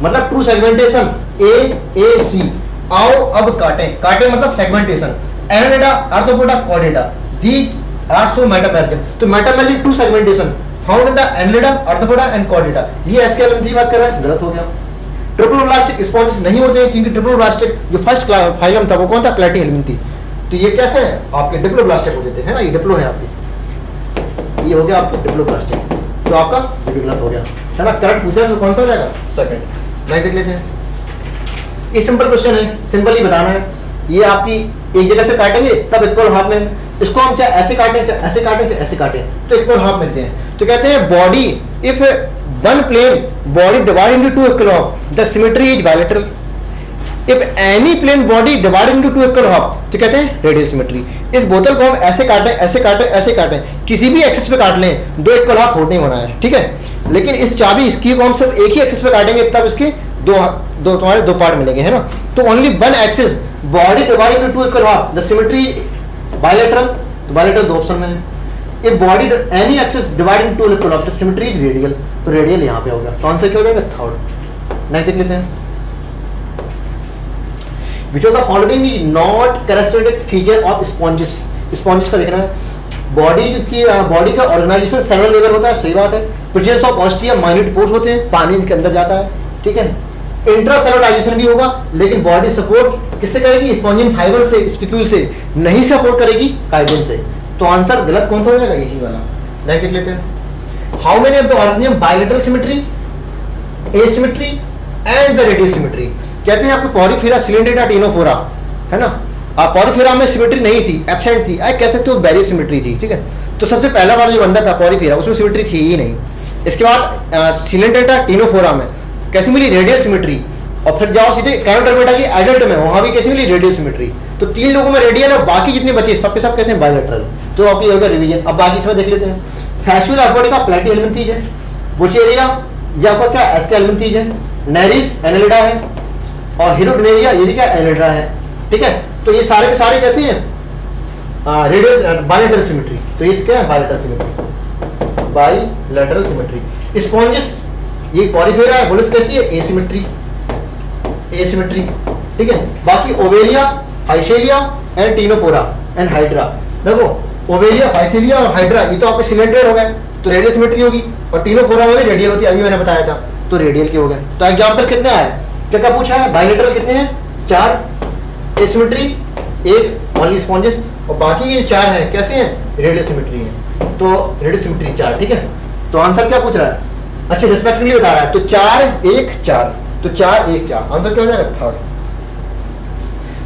मतलब ट्रू सेगमेंटेशन, ए सी। आओ अब काटे, काटे मतलब segmentation. Annelida, Arthropoda, Chordata, these are so metamerism. तो metamerism true segmentation found in the Annelida, Arthropoda and Chordata. ये एसके हेलमिन्थी बात कर रहा है, गलत हो गया। ट्रिप्लोब्लास्टिक स्पॉन्जेस नहीं होते हैं, क्योंकि ट्रिप्लोब्लास्टिक जो फर्स्ट फाइलम था वो कौन था? प्लेटीहेलमिन्थी। तो ये कैसे है? आपके डिप्लोब्लास्टिक हो जाते हैं ना, ये डिप्लो है आपके, ये हो गया आपके डिप्लोब्लास्टिक। तो आपका गलत हो गया, है ना। करेक्ट पूछा है तो कौन सा हो जाएगा? सेकंड। नहीं देख लेते हैं, ये सिंपल क्वेश्चन है, सिंपल ही बताना है। ये आपकी एक जगह से काटेंगे तब इक्वल हाफ में, इसको हम चाहे ऐसे काटें, चाहे ऐसे काटें, चाहे ऐसे काटें, तो इक्वल हाफ मिलते हैं। तो कहते हैं body if one plane body divide into two equal half, the symmetry is bilateral. If any plane body divide into two equal half, तो कहते हैं रेडियल सिमेट्री। इस बोतल को हम ऐसे काटें, ऐसे काटें, ऐसे काटें, किसी भी एक्सिस पे काट लें, दो इक्वल हाफ होने बना है, ठीक है। लेकिन इस चाबी इसकी को हम सिर्फ एक ही एक्सिस पे काटेंगे, तब इसके दो तुम्हारे दो पार्ट मिलेंगे, है ना। तो only one axis body divide into two equal half, the symmetry bilateral. तो बायलैटरल दो ऑप्शन में है। If body any axis divide into two equal half, the symmetry is radial. तो रेडियल यहाँ पे होगा। तो आंसर क्या हो जाएगा? थर्ड। नेक्स्ट देख लेते हैं। Which of the following is not characteristic feature of sponges? Sponges का देखना है। बॉडी का ऑर्गेनाइजेशन सेवरल लेवल होता है, सही बात है। Presence of ostia, minute pores होते हैं, पानी इसके अंदर जाता है, ठीक है। इंट्रासेलुलराइजेशन भी होगा, लेकिन बॉडी सपोर्ट किससे करेगी? स्पॉन्जिन फाइबर से, स्पिक्यूल से, नहीं सपोर्ट करेगी काइटिन से। तो आंसर गलत कौन सा हो जाएगा? यही वाला। नेक्स्ट देख लेते हैं। How many of the organism bilateral symmetry, asymmetry and the radial symmetry. कहते हैं आपको पॉलीफेरा, सिलेंट्रेटा, टीनोफोरा, है ना। पॉलीफेरा में सिमेट्री नहीं थी, एब्सेंट थी, कह सकते हो बैरियर सिमेट्री थी, ठीक है। तो सबसे पहला वाला जो बंदा था पॉलीफेरा, उसमें सिमेट्री थी ही नहीं। इसके बाद सिलेंट्रेटा, टीनोफोरा में कैसी मिली? Radial symmetry. और फिर जाओ सीधे कैनोडर्मेटा की एडल्ट में, वहां भी कैसी मिली? Radial symmetry. तो तीन लोगों में रेडियल और बाकी जितने बचे सबके सब कैसे? बायलैटरल। तो आपकी होगा रिवीजन। अब बाकी इसमें देख लेते हैं। फैसियोला अक्वाटिका प्लेटीहेलमिन्थीज है, बुचेरिया ये आपका क्या? एसके हेलमिन्थीज है, नेरिस एनोलिडा है, और हीरोडनेरिया ये भी क्या? एनोलिडा है, ठीक है। तो ये सारे के सारे कैसे हैं? Radial bilateral symmetry. तो ये क्या है? Bilateral symmetry, bilateral symmetry. Sponges ये पॉलीफेरा है, बुलेट कैसी है? एसिमेट्री, एसिमेट्री, ठीक है। बाकी Obelia, Physalia and Ctenophora and Hydra. देखो ओवेलिया, फाइसेलिया और हाइड्रा ये तो आपके सिलेंड्रेट हो गए, तो रेडियल सिमेट्री होगी। और टीनोफोरा में भी रेडियल होती है, अभी मैंने बताया था, तो रेडियल के हो गए। तो एग्जाम्पल कितने आए? क्या क्या पूछा है? बायलैटरल कितने हैं? 4, एसिमेट्री 1 ओनली स्पॉन्जेस, और बाकी ये 4 हैं कैसे हैं? रेडियल सिमेट्री है। तो रेडियल सिमेट्री 4, ठीक है। तो आंसर क्या पूछ रहा है? अच्छा रिस्पेक्टिवली बता रहा है। तो 4 1 4, तो 4 1 4, आंसर क्या हो जाएगा? Third.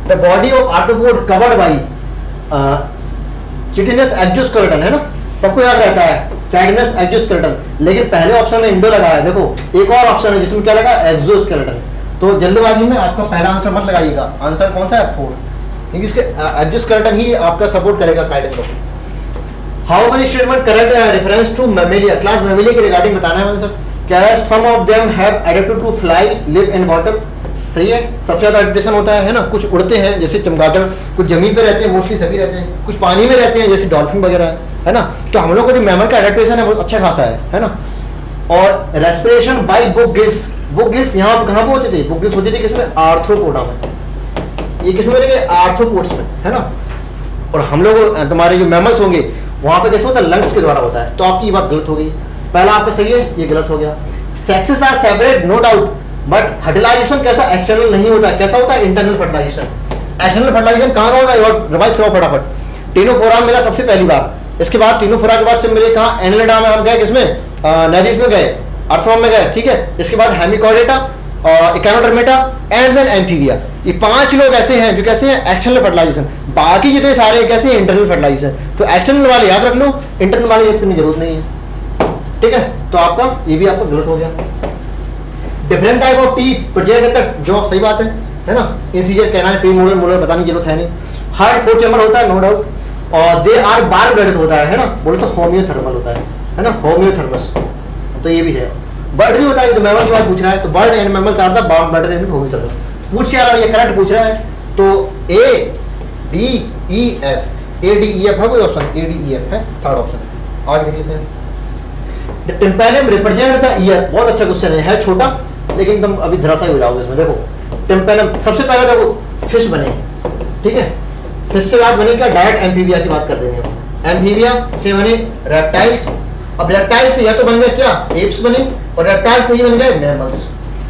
The body of arthropod covered by chitinous exoskeleton, है ना। सबको याद रहता है टाइटनेस एक्सोस्केलेटन, लेकिन पहले ऑप्शन में इंडो लगा है। देखो एक और ऑप्शन है जिसमें क्या लगा, एक्सोस्केलेटन। तो जल्दबाजी में आपका पहला आंसर मत लगाइएगा, आंसर कौन सा है 4, क्योंकि इसके एक्सोस्केलेटन ही आपका सपोर्ट करेगा काइटिन को। How many statement correct reference to Mammalia, class Mammalia के रिगार्डिंग बताना है आंसर क्या है, some of them have adapted to fly live in water, सही है, सबसे ज्यादा एडेप्टेशन होता है ना, कुछ उड़ते हैं जैसे चमगादड़, कुछ जमीन पे रहते हैं, मोस्टली सभी रहते हैं, कुछ पानी में रहते हैं जैसे डॉल्फिन वगैरह है ना। तो हम लोग का जो मैमल का एडेप्टेशन है बहुत अच्छा खासा है ना। और respiration bye book gills, book gills यहाँ कहाँ पे होती थी, बुक गिल्स होती थी किसमें, आर्थ्रोपोडा में, ये किसमें मिलेंगे, आर्थ्रोपोड्स में, है ना। और हम लोग तुम्हारे जो मैमल्स होंगे वहाँ पे कैसे होता है, लंग्स के द्वारा होता है। तो आपकी ये बात गलत हो गई, पहला आपका सही है, ये गलत हो गया। Sexes are separate no doubt, but fertilization कैसा एक्सटर्नल नहीं होता, कैसा होता है, इंटरनल फर्टिलाइजेशन। एक्सटर्नल फर्टिलाइजेशन कहाँ का होता है, और रिवाइज करो फटाफट। टीनोफोरा मिला सबसे पहली बार, इसके बाद टीनोफोरा के बाद से मिले कहाँ, एनेलिडा में हम गए, किसमें, नेरिस में गए, अर्थवर्म में गए, ठीक है। इसके बाद hemichordata, echinodermata and then amphibia. ये 5 लोग ऐसे हैं जो कैसे हैं, एक्सटर्नल फर्टिलाइजेशन, बाकी जितने सारे कैसे हैं, इंटरनल फर्टिलाइजेशन। तो एक्सटर्नल वाले याद रख लो, इंटरनल वाले याद करने की जरूरत नहीं है, ठीक है। तो आपका ये भी आपका गलत हो गया। Different type of T present in the jaw, सही बात है ना। Incisor, canal, pre molar, molar बताने की जरूरत है नहीं। हार्ट 4 चैम्बर होता है नो डाउट, और दे आर बार ब्लडेड होता है ना, बोले तो होम्योथर्मल होता है ना, होम्योथर्मस। तो ये भी है। बर्ड भी होता है, तो मैमल की बात पूछ रहा है, तो बर्ड एंड मैमल चार था, बार ब्लडेड एंड होम्योथर्मस पूछ रहा है, ये करेक्ट पूछ रहा है। तो A D E F, A D E F है कोई option, A D E F है थर्ड ऑप्शन। आज देख लेते हैं। The tympanum represent the year, बहुत अच्छा क्वेश्चन है छोटा लेकिन तुम अभी धराशायी हो जाओगे इसमें। देखो टिम्पैनम, सबसे पहले देखो फिश बने, ठीक है, फिश से बात बने क्या, डायरेक्ट एम्फीबिया की बात कर देंगे हम। एम्फीबिया से बने रेप्टाइल्स, अब रेप्टाइल से या तो बन गए क्या, एप्स बने, और रेप्टाइल से ही बन गए मैमल्स,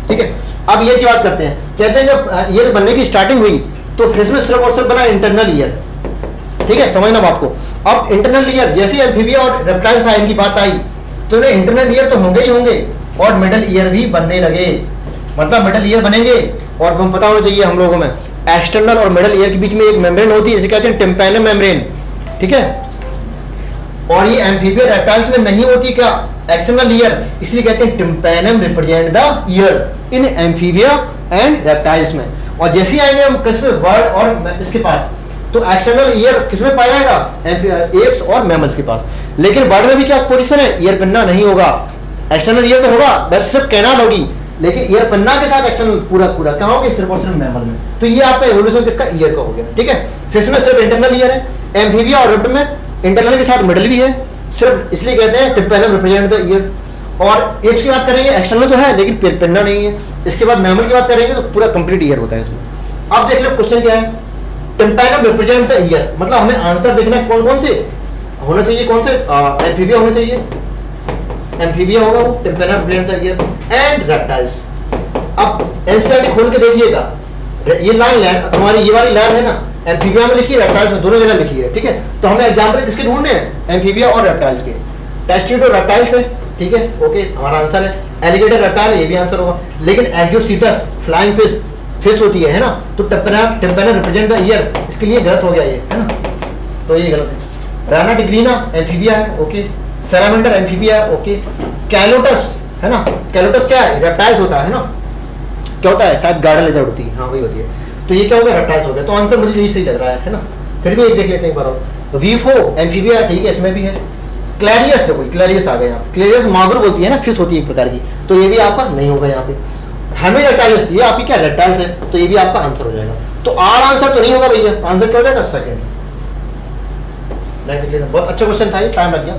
ठीक है। अब ईयर की बात करते हैं, कहते हैं जब ईयर बनने की स्टार्टिंग हुई तो फिश में सिर्फ और सिर्फ बना इंटरनल ईयर, ठीक है, समझना बात को। अब इंटरनल ईयर जैसे एम्फीबिया और रेप्टाइल्स आए, इनकी बात आई तो इंटरनल ईयर तो होंगे ही होंगे, और मिडल ईयर भी बनने लगे, मतलब मिडल ईयर बनेंगे। और तुम्हें पता होना चाहिए हम लोगों में एक्सटर्नल और मिडल ईयर के बीच में एक मेम्ब्रेन होती है, जिसे कहते हैं टिम्पैनम मेम्ब्रेन, ठीक है। और ये एम्फीबिया रेप्टाइल्स में नहीं होती क्या, एक्सटर्नल ईयर, इसलिए कहते हैं tympanum represent the year in amphibia and reptiles में। और जैसे ही आएंगे हम किसमें, बर्ड और इसके पास, तो एक्सटर्नल ईयर किसमें पाया जाएगा, एप्स और मैमल्स के पास। लेकिन बर्ड में भी क्या पोजीशन है, ईयर पन्ना नहीं होगा, एक्सटर्नल ईयर तो होगा बस सिर्फ कैनाल होगी, लेकिन ईयर पन्ना के साथ एक्सटर्नल पूरा पूरा क्या होगा, सिर्फ और सिर्फ मैमल में। तो ये आपका एवोल्यूशन किसका, ईयर का हो गया, ठीक है। फिश में सिर्फ इंटरनल ईयर है, एम्फीबिया और रेप्ट में इंटरनल के साथ मिडल भी है, सिर्फ इसलिए कहते हैं टिम्पैनम रिप्रेजेंट द ईयर। और एप्स की बात करेंगे, एक्सटर्नल तो है लेकिन पन्ना नहीं है। इसके बाद मैमल की बात करेंगे तो पूरा कंप्लीट ईयर होता है इसमें। अब देख लो क्वेश्चन क्या है, टिम्पैनम रिप्रेजेंट द ईयर, मतलब हमें आंसर देखना है कौन कौन से होना चाहिए, कौन से, एम्फीबिया होना चाहिए, एम्फीबिया होगा वो, tympanum represent the year and reptiles. अब एनसीईआरटी खोल के देखिएगा, ये लाइन तुम्हारी ये वाली लाइन है ना, एम्फीबिया में लिखी है, रेप्टाइल्स में, दोनों जगह लिखी है, ठीक है। तो हमें एग्जाम्पल किसके ढूंढने हैं, एम्फीबिया और रेप्टाइल्स के। टेस्ट्यूडो रेप्टाइल्स है, ठीक है, ओके, हमारा आंसर है। एलिगेटर रेप्टाइल, ये भी आंसर होगा। लेकिन एक्जोसीटस फ्लाइंग फिश होती है ना, तो टिम्पैनम रिप्रेजेंट द ईयर, इसके लिए गलत हो गया ये, है ना, तो ये गलत है। राना टिग्रीना एम्फीबिया है, ओके। सैलामेंडर एम्फीबिया है, ओके। कैलोटस है ना, कैलोटस क्या है, रेप्टाइल्स होता है ना, क्या होता है, शायद गार्डन लेजर्ड होती है, हाँ वही होती है। तो ये क्या हो गया, रेप्टाइल्स हो गया। तो आंसर मुझे यही सही लग रहा है ना। फिर भी एक देख लेते हैं एक बार। वीफो एम्फीबिया, ठीक है, इसमें भी है। क्लैरियस, देखो क्लैरियस आ गया, क्लैरियस मागुर बोलती है ना, फिश होती है एक प्रकार की, तो ये भी आपका नहीं होगा यहाँ पे। हेमी रेप्टाइल्स, ये आपकी क्या रेप्टाइल्स है, तो ये भी आपका आंसर हो जाएगा। तो आर आंसर तो नहीं होगा भैया, आंसर क्या हो जाएगा, सेकंड। बहुत अच्छा क्वेश्चन था ये, टाइम लग गया।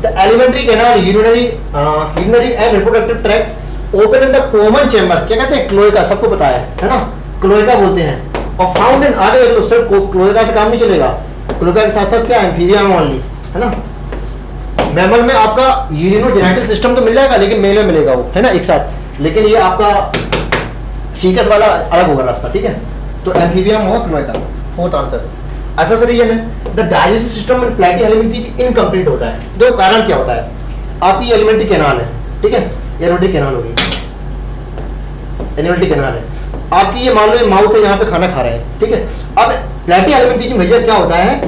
The alimentary canal urinary and reproductive tract open in the common chamber, क्या कहते हैं, क्लोएका, सबको पता है ना, क्लोएका बोलते हैं। और फाउंड इन आगे सिर्फ क्लोएका से काम नहीं चलेगा, क्लोएका के साथ साथ क्या, एम्फीबिया में ओनली, है ना। मैमल में आपका यूरिनोजेनेटिक सिस्टम तो मिल जाएगा, लेकिन मेल में मिलेगा वो, है ना, एक साथ। लेकिन ये आपका फीकस वाला अलग होगा रास्ता, ठीक है। तो एम्फीबिया में होगा क्लोएका, फोर्थ आंसर। ऐसा सर रीजन है द डाइजेस्टिव सिस्टम में प्लैटी एलिमेंट्री इनकम्प्लीट होता है। दो कारण क्या होता है, आपकी एलिमेंट्री कैनाल है, ठीक है, एलिमेंट्री कैनाल होगी, एलिमेंट्री कैनाल है आपकी, ये मान लो ये माउथ है, यहाँ पे खाना खा रहे हैं, ठीक है। अब प्लैटी एलिमेंट्री में भैया क्या होता है,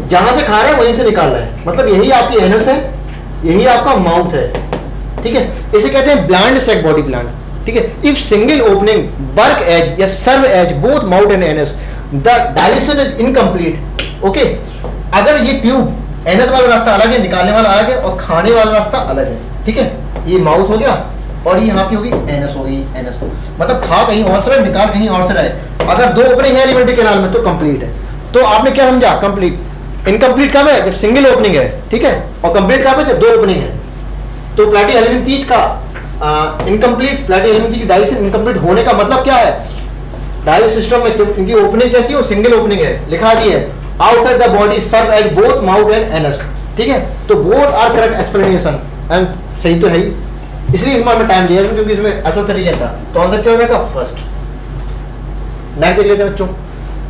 जहां से खा रहा है वहीं से निकाल रहा है, मतलब यही आपकी एनस है, यही आपका माउथ है, ठीक है। इसे कहते हैं ब्लाइंड सेक बॉडी प्लान, ठीक है। If single opening work as या serve as both mouth and anus the digestion is incomplete, okay. अगर ये ट्यूब एनस वाला रास्ता अलग है, निकालने वाला अलग है, और खाने वाला रास्ता अलग है, ठीक है। ये माउथ हो गया और ये यहाँ की होगी एनस हो गई, एनस, मतलब खा कहीं और से रहे, निकाल कहीं और से रहे। अगर दो ओपनिंग है एलिमेंट्री कैनाल में तो कंप्लीट है। तो आपने क्या समझा, कंप्लीट। इनकम्प्लीट कब है, जब सिंगल ओपनिंग है, ठीक है, और कंप्लीट कब है, जब दो ओपनिंग है। तो प्लैटी हेलमिंथीज का इनकम्प्लीट, प्लैटी हेलमिंथीज की डाइजेशन इनकम्प्लीट होने का मतलब क्या है, डाइजेस्ट सिस्टम में इनकी ओपनिंग कैसी है, सिंगल ओपनिंग है, लिखा दी है outside the body serve as both mouth and anus, ठीक है। तो both are correct explanation and सही तो है ही, इसलिए इसमें टाइम दिया क्योंकि इसमें ऐसा रीजन था। तो आंसर क्या हो जाएगा, फर्स्ट। नेक्स्ट देख लेते हैं बच्चों,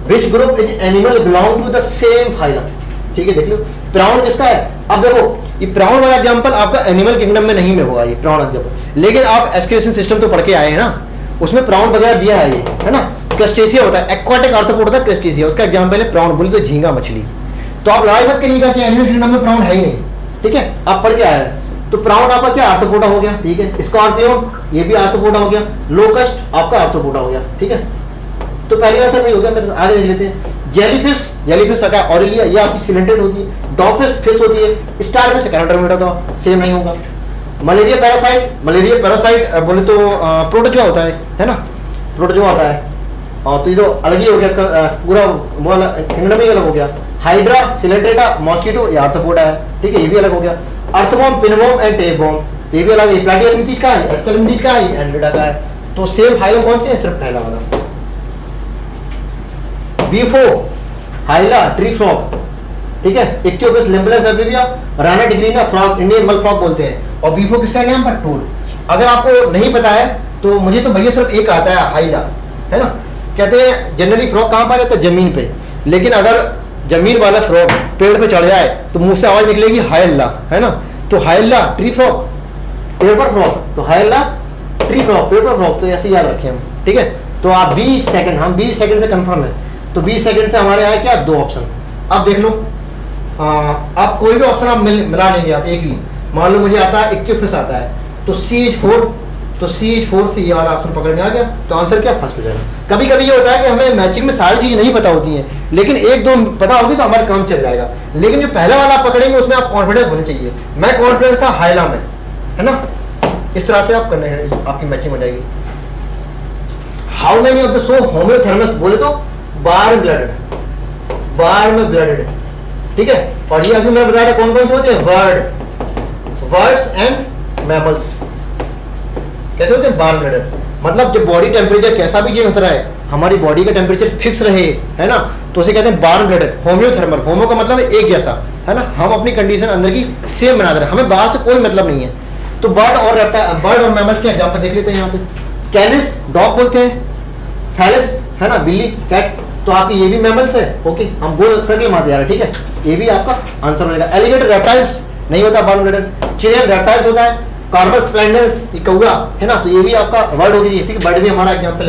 which group is animal belong to the same phylum, ठीक है। देख लो प्राउन किसका है, अब देखो ये प्राउन वाला एग्जांपल आपका एनिमल किंगडम में नहीं में होगा, ये प्राउन एग्जांपल, लेकिन आप एस्केलेशन सिस्टम तो पढ़ के आए हैं ना, उसमें प्राउन वगैरह दिया है, ये है ना। क्रस्टेशिया होता है, एक्वाटिक आर्थ्रोपोड होता है क्रस्टेशिया, उसका एग्जांपल है प्राउन, बोली तो झींगा मछली। तो आप लड़ाई मत करिएगा कि एनिमल किंगडम में प्राउन है ही नहीं, ठीक है, आप पढ़ के आए हैं। तो प्राउन आपका क्या आर्थ्रोपोडा हो गया, ठीक है। स्कॉर्पियन ये भी आर्थ्रोपोडा हो गया, लोकस्ट आपका आर्थ्रोपोडा हो गया, ठीक है। तो पहली आंसर सही हो गया, मेरे आगे देख लेते हैं। जेलीफिश, जेलीफिश का ऑरेलिया, ये आपकी सिलेंटेड होती है। डॉगफिश फिश होती है, स्टारफिश कैनाडोर्मेटा का सेम नहीं होगा। मलेरिया पैरासाइट, मलेरिया पैरासाइट बोले तो प्रोटोजोआ होता है ना, प्रोटोजोआ होता है। और तो ये तो अलग ही हो गया, इसका पूरा किंगडम ही अलग हो गया। हाइड्रा, सिलेंट्रेटा, मॉस्किटो ये आर्थ्रोपोडा है, ठीक है, ये भी अलग हो गया। अर्थवॉर्म, पिनवॉर्म एंड टेपवॉर्म ये भी अलग है। प्लैटिहेलमिंथीज का है, एस्केलेमिंथीज का है, एंड्रोइडा का है। तो सेम फाइलम कौन से है, सिर्फ पहला वाला। बीफो, हाइला, ट्री फ्रॉग, ठीक है। Ichthyophis limbless amphibia, Rana tigrina frog, Indian bull frog बोलते हैं। और बीफो किसका नाम पर, टूल। अगर आपको नहीं पता है तो मुझे तो भैया सिर्फ एक आता है, हाइला, है ना। कहते हैं जनरली फ्रॉग कहाँ पाया जाता है, जमीन पे, लेकिन अगर जमीन वाला फ्रॉग पेड़ पे चढ़ जाए तो मुंह से आवाज निकलेगी हाइला, है ना। तो हाइला ट्री फ्रॉग, पेपर फ्रॉग, तो हाइला ट्री फ्रॉग, पेपर फ्रॉग, तो ऐसे याद रखें हम, ठीक है। तो आप 20 सेकंड, हम 20 सेकंड से कंफर्म है, तो 20 सेकंड से हमारे आए क्या, दो ऑप्शन। अब देख लो, आप कोई भी ऑप्शन आप मिला लेंगे, आप एक ही, मान लो मुझे आता है इक्थियोपिस आता है, तो CH4, तो CH4 से ये वाला ऑप्शन पकड़ में आ गया, तो आंसर क्या, फर्स्ट हो जाएगा। कभी कभी ये होता है कि हमें मैचिंग में सारी चीज़ नहीं पता होती हैं, लेकिन एक दो पता होगी तो हमारा काम चल जाएगा। लेकिन जो पहला वाला आप पकड़ेंगे उसमें आप कॉन्फिडेंस होनी चाहिए। मैं कॉन्फिडेंस था हाइला में, है ना। इस तरह से आप करने हैं, आपकी मैचिंग हो जाएगी। How many of the so homeotherms बोले तो बार ब्लडेड, बार में ब्लडेड, ठीक है। और ये अभी मैं बता रहा कौन कौन से होते हैं, वर्ड्स एंड मैमल्स कैसे होते हैं, बार ब्लडेड। मतलब जब बॉडी टेम्परेचर कैसा भी चेंज होता है, हमारी बॉडी का टेम्परेचर फिक्स रहे, है ना, तो उसे कहते हैं बार ब्लडेड। होम्योथर्मल, होमो का मतलब है एक जैसा, है ना, हम अपनी कंडीशन अंदर की सेम बना रहे हैं, हमें बाहर से कोई मतलब नहीं है। तो बर्ड और रेप्टाइल, बर्ड और मैमल्स के एग्जांपल देख लेते हैं यहाँ पे। कैनिस डॉग बोलते हैं, फैलिस है ना बिल्ली, कैट, तो आपकी ये भी मैमल्स है, ओके। हम बोल सर्कल मारते जा रहे हैं, ठीक है, ये भी आपका आंसर हो जाएगा। एलिगेटर रेप्टाइल्स नहीं होता बार ब्लडेड। चिलियन रेप्टाइल्स होता है। कार्बस स्प्लेंडेंस ये कौवा, है ना, तो ये भी आपका वर्ड होगी, जैसे कि बर्ड भी हमारा एग्जांपल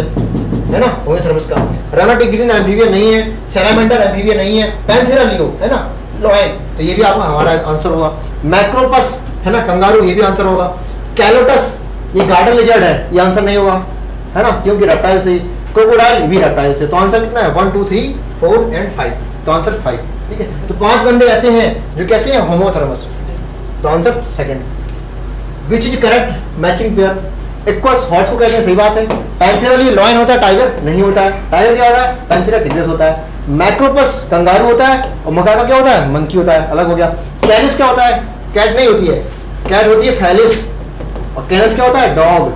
है ना, होम्योथर्मस का। रानाटिग्रीन एम्फीबिया नहीं है, सैलामेंडर एम्फीबिया नहीं है, पैंथेरा लियो है ना, लॉयन, तो ये भी आपका हमारा आंसर होगा। मैक्रोपस है ना, कंगारू, ये भी आंसर होगा। कैलोटस ये गार्डन लिजर्ड है, ये आंसर नहीं होगा, है ना, क्योंकि रेप्टाइल से। क्रोकोडाइल ये भी रेप्टाइल से। तो आंसर कितना है, 1 2 3 4 एंड 5, तो आंसर 5, ठीक है। तो 5 गंडे ऐसे हैं जो कैसे हैं, होमोथर्मस, तो answer second. Which is correct matching pair, equals horse को कहते हैं, सही बात है। पैंथेरा लॉयन होता है, टाइगर नहीं होता है। टाइगर क्या होता है, पैंथेरा टिग्रिस होता है। मैक्रोपस कंगारू होता है, और मकाका क्या होता है, मंकी होता है, अलग हो गया। कैनिस क्या होता है, कैट नहीं होती है, कैट होती है फैलिस, और कैनिस क्या होता है, डॉग,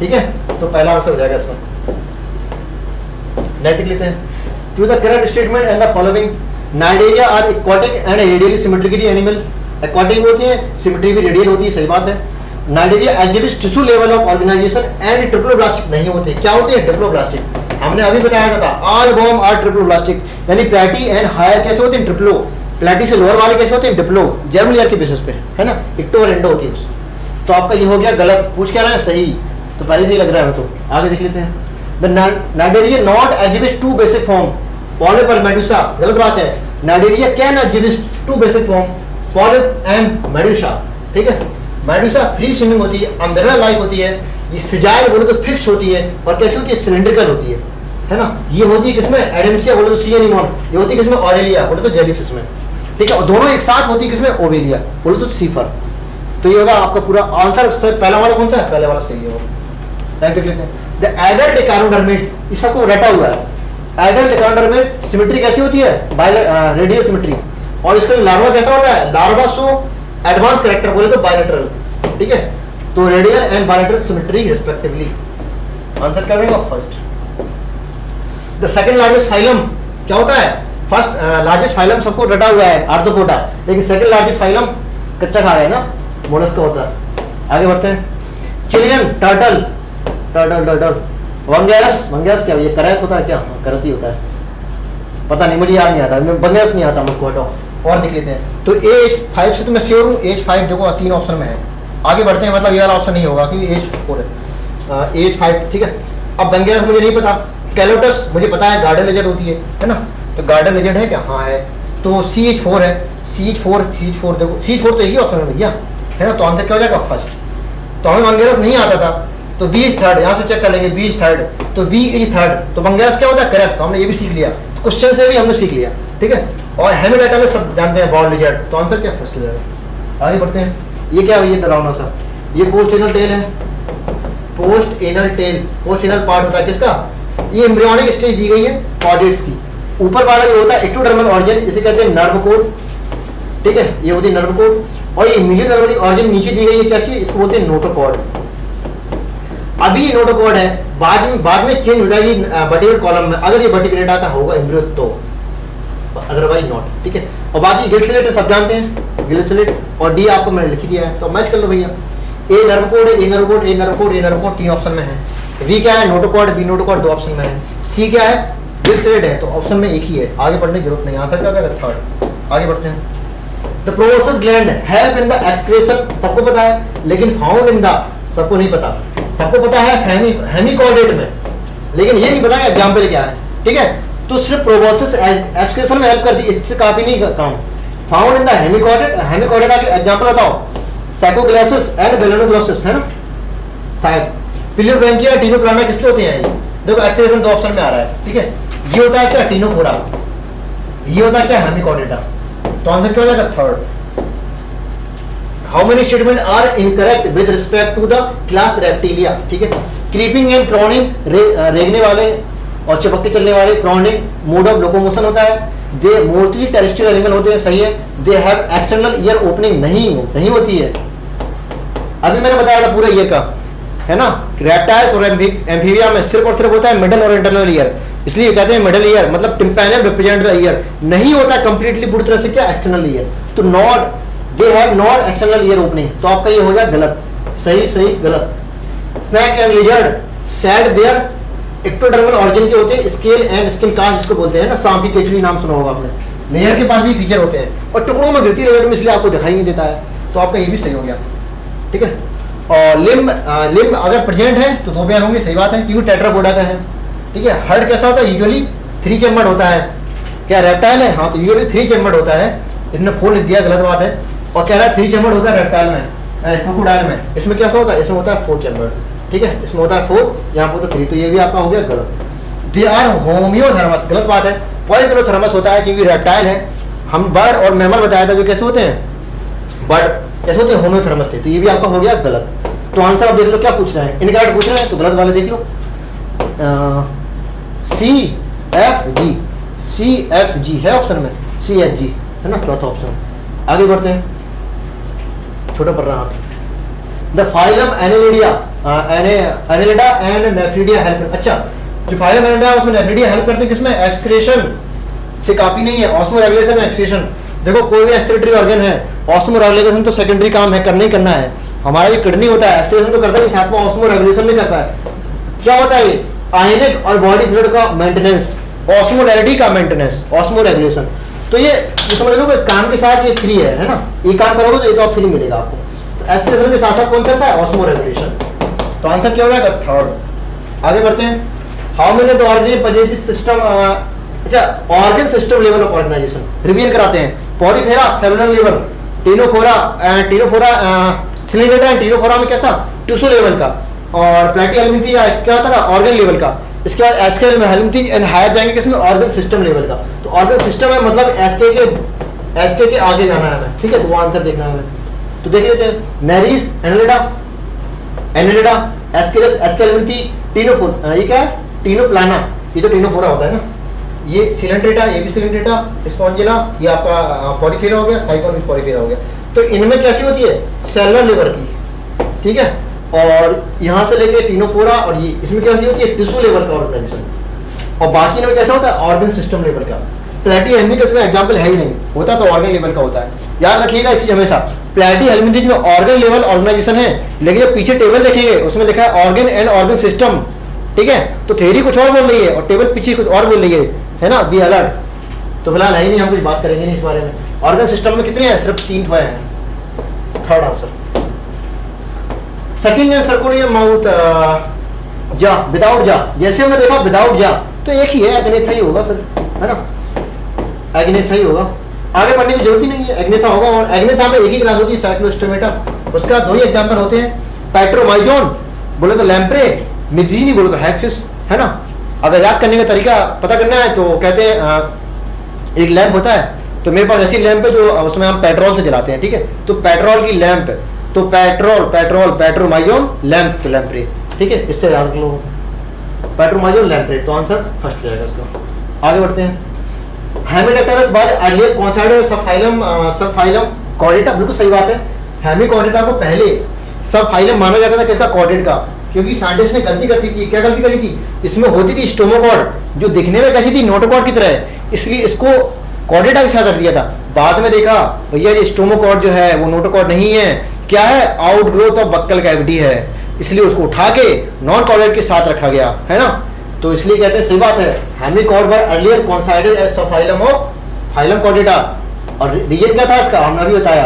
ठीक है। तो पहला आंसर हो जाएगा इसका। नैतिक लेते हैं। To the correct statement and the following, cnidaria are aquatic and radially symmetrically animal. Aquatic होती है, सिमेट्री भी रेडियल होती है, सही बात है। Cnidaria exhibits tissue level of organization and triploblastic नहीं होते। क्या होते हैं, ट्रिप्लोब्लास्टिक। हमने अभी बताया था, ऑल वॉर्म आर ट्रिप्लोब्लास्टिक, यानी प्लैटी एंड हायर कैसे होते हैं, ट्रिप्लो। प्लैटी से लोअर वाले कैसे होते हैं, डिप्लो, जर्म लेयर के बेसिस पे, है ना, इक्टो और एंडो होती है। तो आपका ये हो गया गलत, पूछ क्या रहा है, सही, तो पहले से ही लग रहा है। तो आगे देख लेते हैं। The Cnidaria not exhibit two basic form, polyp or medusa, गलत बात है। Cnidaria can exist two basic form, polyp and medusa. ठीक है, मेडुसा फ्री स्विमिंग होती है, अम्ब्रेला लाइक होती है, ये सिजाइल बोले तो फिक्स होती है, और कैसी होती है, सिलिंड्रिकल होती है ना। ये होती है किसमें, एडेंसिया बोले तो सी एनिमल, ये होती है किसमें, ऑरेलिया बोले तो जेलीफिश में। ठीक है, और दोनों एक साथ होती है किसमें, ओवेलिया बोले तो सीफर। तो ये होगा आपका पूरा आंसर। पहला वाला कौन सा है, पहले वाला सही है। देख लेते हैं, द एडल्ट एकाउंडरमेट, इसका को रटा हुआ है। एडल्ट एकाउंडरमेट सिमेट्री कैसी होती है, रेडियल सिमेट्री, और इसका लार्वा कैसा होता है, लार्वा सो एडवांस कैरेक्टर बोले तो बायलैटरल। ठीक है, तो radial and bilateral symmetry respectively. Answer कर देंगे first. The second largest phylum क्या होता है, फर्स्ट लार्जेस्ट फाइलम सबको रटा हुआ है आर्थ्रोपोडा, लेकिन सेकंड लार्जेस्ट फाइलम कच्चा खा गया ना, मोलस्क का होता है। आगे बढ़ते हैं, चिलियन टर्टल, टर्टल वंगेरस, वंगेरस क्या, ये करैत होता है क्या, करत ही होता है, पता नहीं, मुझे याद नहीं आता, वंगेरस नहीं आता मुझको, हटाओ। और देख लेते हैं, तो एज 5 से तो मैं श्योर हूँ, एज 5 देखो 3 ऑप्शन में है। आगे बढ़ते हैं, मतलब ये वाला ऑप्शन नहीं होगा क्योंकि एज 4 है, एज 5। ठीक है, अब वंगेरस मुझे नहीं पता, कैलोटस मुझे पता है, गार्डन लेजर्ड होती है ना, तो गार्डन लेजर्ड है क्या, हाँ है, तो CH4 है, CH4 देखो, CH4 तो एक ही ऑप्शन है भैया, है ना, तो आंसर क्या हो जाएगा फर्स्ट। तो हमें वंगेरस नहीं आता था, तो बी इज थर्ड, यहाँ से चेक कर लेंगे, बी इज थर्ड, तो बी इज थर्ड, तो वंगेरस क्या होता है, करेक्ट, तो हमने ये भी सीख लिया, क्वेश्चन से भी हमने सीख लिया। ठीक है, और हेमिडेटा सब जानते हैं, बॉल लिजर्ड, तो आंसर क्या फर्स्ट हो जाएगा। आगे बढ़ते हैं, ये क्या है, ये डरावना सा, ये पोस्ट एनल टेल है, post anal tail, post anal part होता है किसका, ये एम्ब्रियोनिक स्टेज दी गई है कॉर्डेट्स की। ऊपर वाला जो होता है एक्टोडर्मल ऑरिजिन, इसे कहते हैं नर्व कोड। ठीक है, ये होती है नर्व कोड, और ये मीडियल नर्व ऑरिजिन नीचे दी गई है कैसी, इसको बोलते हैं नोटोकॉर्ड। अभी नोटोकॉर्ड है, बाद में चेंज हो जाएगी वर्टिब्रेट कॉलम में, अगर ये वर्टिब्रेटा का होगा एम्ब्रियो तो, अदरवाइज नॉट। ठीक है, और बाकी गिलसिलेट सब जानते हैं, गिलसिलेट, और डी आपको मैंने लिख दिया है, तो मैच कर लो भैया। ए नर्व कोड है, a nerve code, a nerve code, a nerve code 3 option में है। वी क्या है, नोटोकॉर्ड, बी नोटोकॉर्ड 2 ऑप्शन में है। सी क्या है, गिलसिलेट है, तो ऑप्शन में एक ही है, आगे पढ़ने की जरूरत नहीं। आंसर क्या होगा थर्ड। आगे बढ़ते हैं, the proboscis gland help in the excretion, सबको पता है, लेकिन फाउंड इन द, सबको नहीं पता। सबको पता है हेमिकॉर्डेट में, लेकिन ये नहीं पता कि एग्जाम्पल क्या है। ठीक है, तो सिर्फ प्रोबोसस एक्सक्रीशन में हेल्प करती है, इससे काफी नहीं काम। Found in the hemichordate, hemichordate के एग्जाम्पल बताओ, साइकोग्लासिस एंड बेलोनोग्लासिस, है ना, शायद पिलियोब्रैंकिया, टीनोप्लाना किसके होते हैं, ये देखो एक्सक्रीशन 2 ऑप्शन में आ रहा है। ठीक है, ये होता है क्या, टीनोफोरा, ये होता है क्या, हेमिकॉर्डेटा, तो आंसर क्या हो जाएगा third. How many statement are incorrect with respect to the class reptilia. ठीक है, क्रीपिंग एंड क्रॉनिंग, रेंगने वाले और चिपक के चलने वाले, क्रॉनिंग मोड ऑफ लोकोमोशन होता है, दे मोस्टली टेरेस्ट्रियल एनिमल होते हैं, सही है। They have external ear opening, नहीं होती है, अभी मैंने बताया था पूरा ईयर का, है ना। रेप्टाइल्स और एम्फीबिया में सिर्फ और सिर्फ होता है मिडल और इंटरनल ईयर, इसलिए कहते हैं मिडल ईयर, मतलब टिम्पैनियम रिप्रेजेंट द ईयर, नहीं होता कंप्लीटली पूरी तरह से क्या, एक्सटर्नल ईयर, तो not, they have not external ear opening, तो आपका ये हो जाए गलत, सही गलत। Snake and lizard said their ectodermal origin के होते हैं, स्केल एंड स्किन कास्ट जिसको बोलते हैं ना, सांप की केचुली नाम सुना होगा आपने, लेयर के पास भी फीचर होते हैं, और टुकड़ों में गिरती लेयर में, इसलिए आपको दिखाई नहीं देता है, तो आपका ये भी सही हो गया। ठीक है, और लिम्ब अगर प्रेजेंट है तो 2 पेयर होंगे, सही बात है, क्योंकि टेट्रापोडा का है। ठीक है, हर्ड कैसा होता है, यूजुअली 3 चैम्बर्ड होता है, क्या रेप्टाइल है, हाँ, तो यूजुअली 3 चैम्बर्ड होता है, इसने 4 लिख दिया, गलत बात है, और कह रहा है 3 चैम्बर्ड होता है रेप्टाइल में, क्रोकोडाइल में, इसमें क्या होता है, इसमें होता है 4 चैम्बर्ड। ठीक है, इसमें होता है 4, यहाँ पर होता है 3, तो ये भी आपका हो गया गलत। दे आर होमियोथर्मस, गलत बात है, पॉलीक्लोथर्मस होता है, क्योंकि रेप्टाइल है। हम बर्ड और मैमल बताया था जो कैसे होते हैं, बर्ड कैसे होते हैं, होमियोथर्मस थे, तो ये भी आपका हो गया गलत। तो आंसर आप देख लो क्या पूछ रहे हैं, इनकरेक्ट पूछ रहे हैं, तो गलत वाले देख लो, CFG है ऑप्शन में, CFG है ना, चौथा ऑप्शन। आगे बढ़ते हैं, छोटा पढ़ रहा था, the phylum Annelida and nephridia help, अच्छा जो फाइलम एनेलिडा उसमें नेफ्रिडिया हेल्प करते हैं किसमें, एक्सक्रीशन से काफी नहीं है, ऑस्मो रेगुलेशन एक्सक्रीशन। देखो कोई भी एक्सक्रीटरी ऑर्गन है, ऑस्मो रेगुलेशन तो सेकेंडरी काम है, करना ही करना है, हमारा ये किडनी होता है, एक्सक्रीशन तो करता है, साथ में ऑस्मो रेगुलेशन भी करता है। क्या होता है ये, आयनिक और बॉडी फ्लूइड का मेंटेनेंस, ऑस्मोलैरिटी का मेंटेनेंस, ऑस्मो रेगुलेशन। तो ये समझ लो कि काम के साथ ये फ्री है ना, ये काम करोगे तो ये तो फ्री मिलेगा आपको। तो एक्सक्रीशन के साथ साथ कौन चलता है, ऑस्मो रेगुलेशन। तो आंसर क्या हो जाएगा थर्ड। आगे बढ़ते हैं, how many the organic positive system अच्छा, organ system level of organisation reveal कराते हैं। Porifera cellular level, Ctenophora Coelenterata and Ctenophora में कैसा टिश्यू लेवल का, और प्लेटिहेल्मिंथिया क्या होता था ऑर्गन लेवल का। इसके बाद एस्केल में हेल्मिंथी एंड हायर जाएंगे किसमें ऑर्गन सिस्टम लेवल का। तो ऑर्गन सिस्टम है मतलब एसके के आगे जाना है हमें, ठीक है, तो वो आंसर देखना है हमें। तो देख लेते हैं नेरिस एनेलिडा एस्केलेंथी टीनोफोर, ये क्या है टीनोप्लाना, ये तो टीनोफोरा होता है ना। ये सिलेंड्रेटा, ये भी सिलेंड्रेटा, स्पॉन्जिला, ये आपका पॉलीफेरा हो गया, साइकोन पॉलीफेरा हो गया। तो इनमें कैसी होती है सेलुलर लेवल की, ठीक है, और यहाँ से लेके टीनोफोरा, और ये इसमें कैसी होती है टिश्यू लेवल का ऑर्गेनाइजेशन, और बाकी इनमें कैसा होता है ऑर्गन सिस्टम लेवल का। प्लेटिहेल्मिंथी का इसमें एग्जाम्पल है ही नहीं, होता तो ऑर्गन लेवल का होता है। याद रखिएगा एक चीज हमेशा, प्लेटिहेल्मिंथी में ऑर्गन लेवल ऑर्गेनाइजेशन है, लेकिन जब पीछे टेबल देखेंगे उसमें लिखा है ऑर्गन एंड ऑर्गन सिस्टम, ठीक है। तो थ्योरी कुछ और बोल रही है और टेबल पीछे कुछ और बोल रही है ना, बी अलर्ट। तो फिलहाल है ही नहीं, हम कुछ बात करेंगे नहीं इस बारे में। ऑर्गन सिस्टम में कितने हैं, सिर्फ 3 ठो हैं। Third answer. सेकंड है सर्कुलर माउथ जा विदाउट जा, जैसे हमने देखा विदाउट जा तो एक ही है, एग्नेथा ही होगा फिर, है ना, एग्नेथा ही होगा, आगे पढ़ने की जरूरत ही नहीं है, एग्नेथा होगा। और एग्नेथा में एक ही क्लास होती है साइक्लोस्टोमेटा, उसका 2 ही एग्जाम्पल होते हैं, पैट्रोमाइजोन बोले तो लैम्प्रे, मिक्जीनी बोले तो हैगफिश, है ना। अगर याद करने का तरीका पता करना है तो कहते हैं एक लैंप होता है, तो मेरे पास ऐसी लैंप है जो उसमें हम पेट्रोल से जलाते हैं, ठीक है, तो पेट्रोल की लैंप है, तो पेट्रोमाइजोन लैंप, तो लैम्प्रे, ठीक है, इससे याद लो पेट्रोमाइजोन लैम्प्रे, तो आंसर फर्स्ट जाएगा इसका। आगे बढ़ते हैं। हेमिडेक्टारस by earlier considered subphylum Chordata, बिल्कुल सही बात है। हेमिकॉर्डेटा को पहले सबफाइलम माना जाता था किसका, कॉर्डेट का, क्योंकि साइंटिस्ट ने गलती करती थी। क्या गलती करी थी, इसमें होती थी स्टोमोकॉर्ड जो दिखने में कैसी थी नोटोकॉर्ड की तरह है, इसलिए इसको कॉर्डेटा के साथ रख दिया था। बाद में देखा भैया ये स्टोमोकॉर्ड जो है वो नोटोकॉर्ड नहीं है, क्या है आउटग्रोथ ऑफ बक्कल कैविटी है, इसलिए उसको उठा के नॉन कॉर्डेट के साथ रखा गया, है ना। तो इसलिए कहते हैं सही बात है, hemichord by earlier considered as subphylum of phylum Chordata. और रीजन क्या था इसका, हमने भी बताया।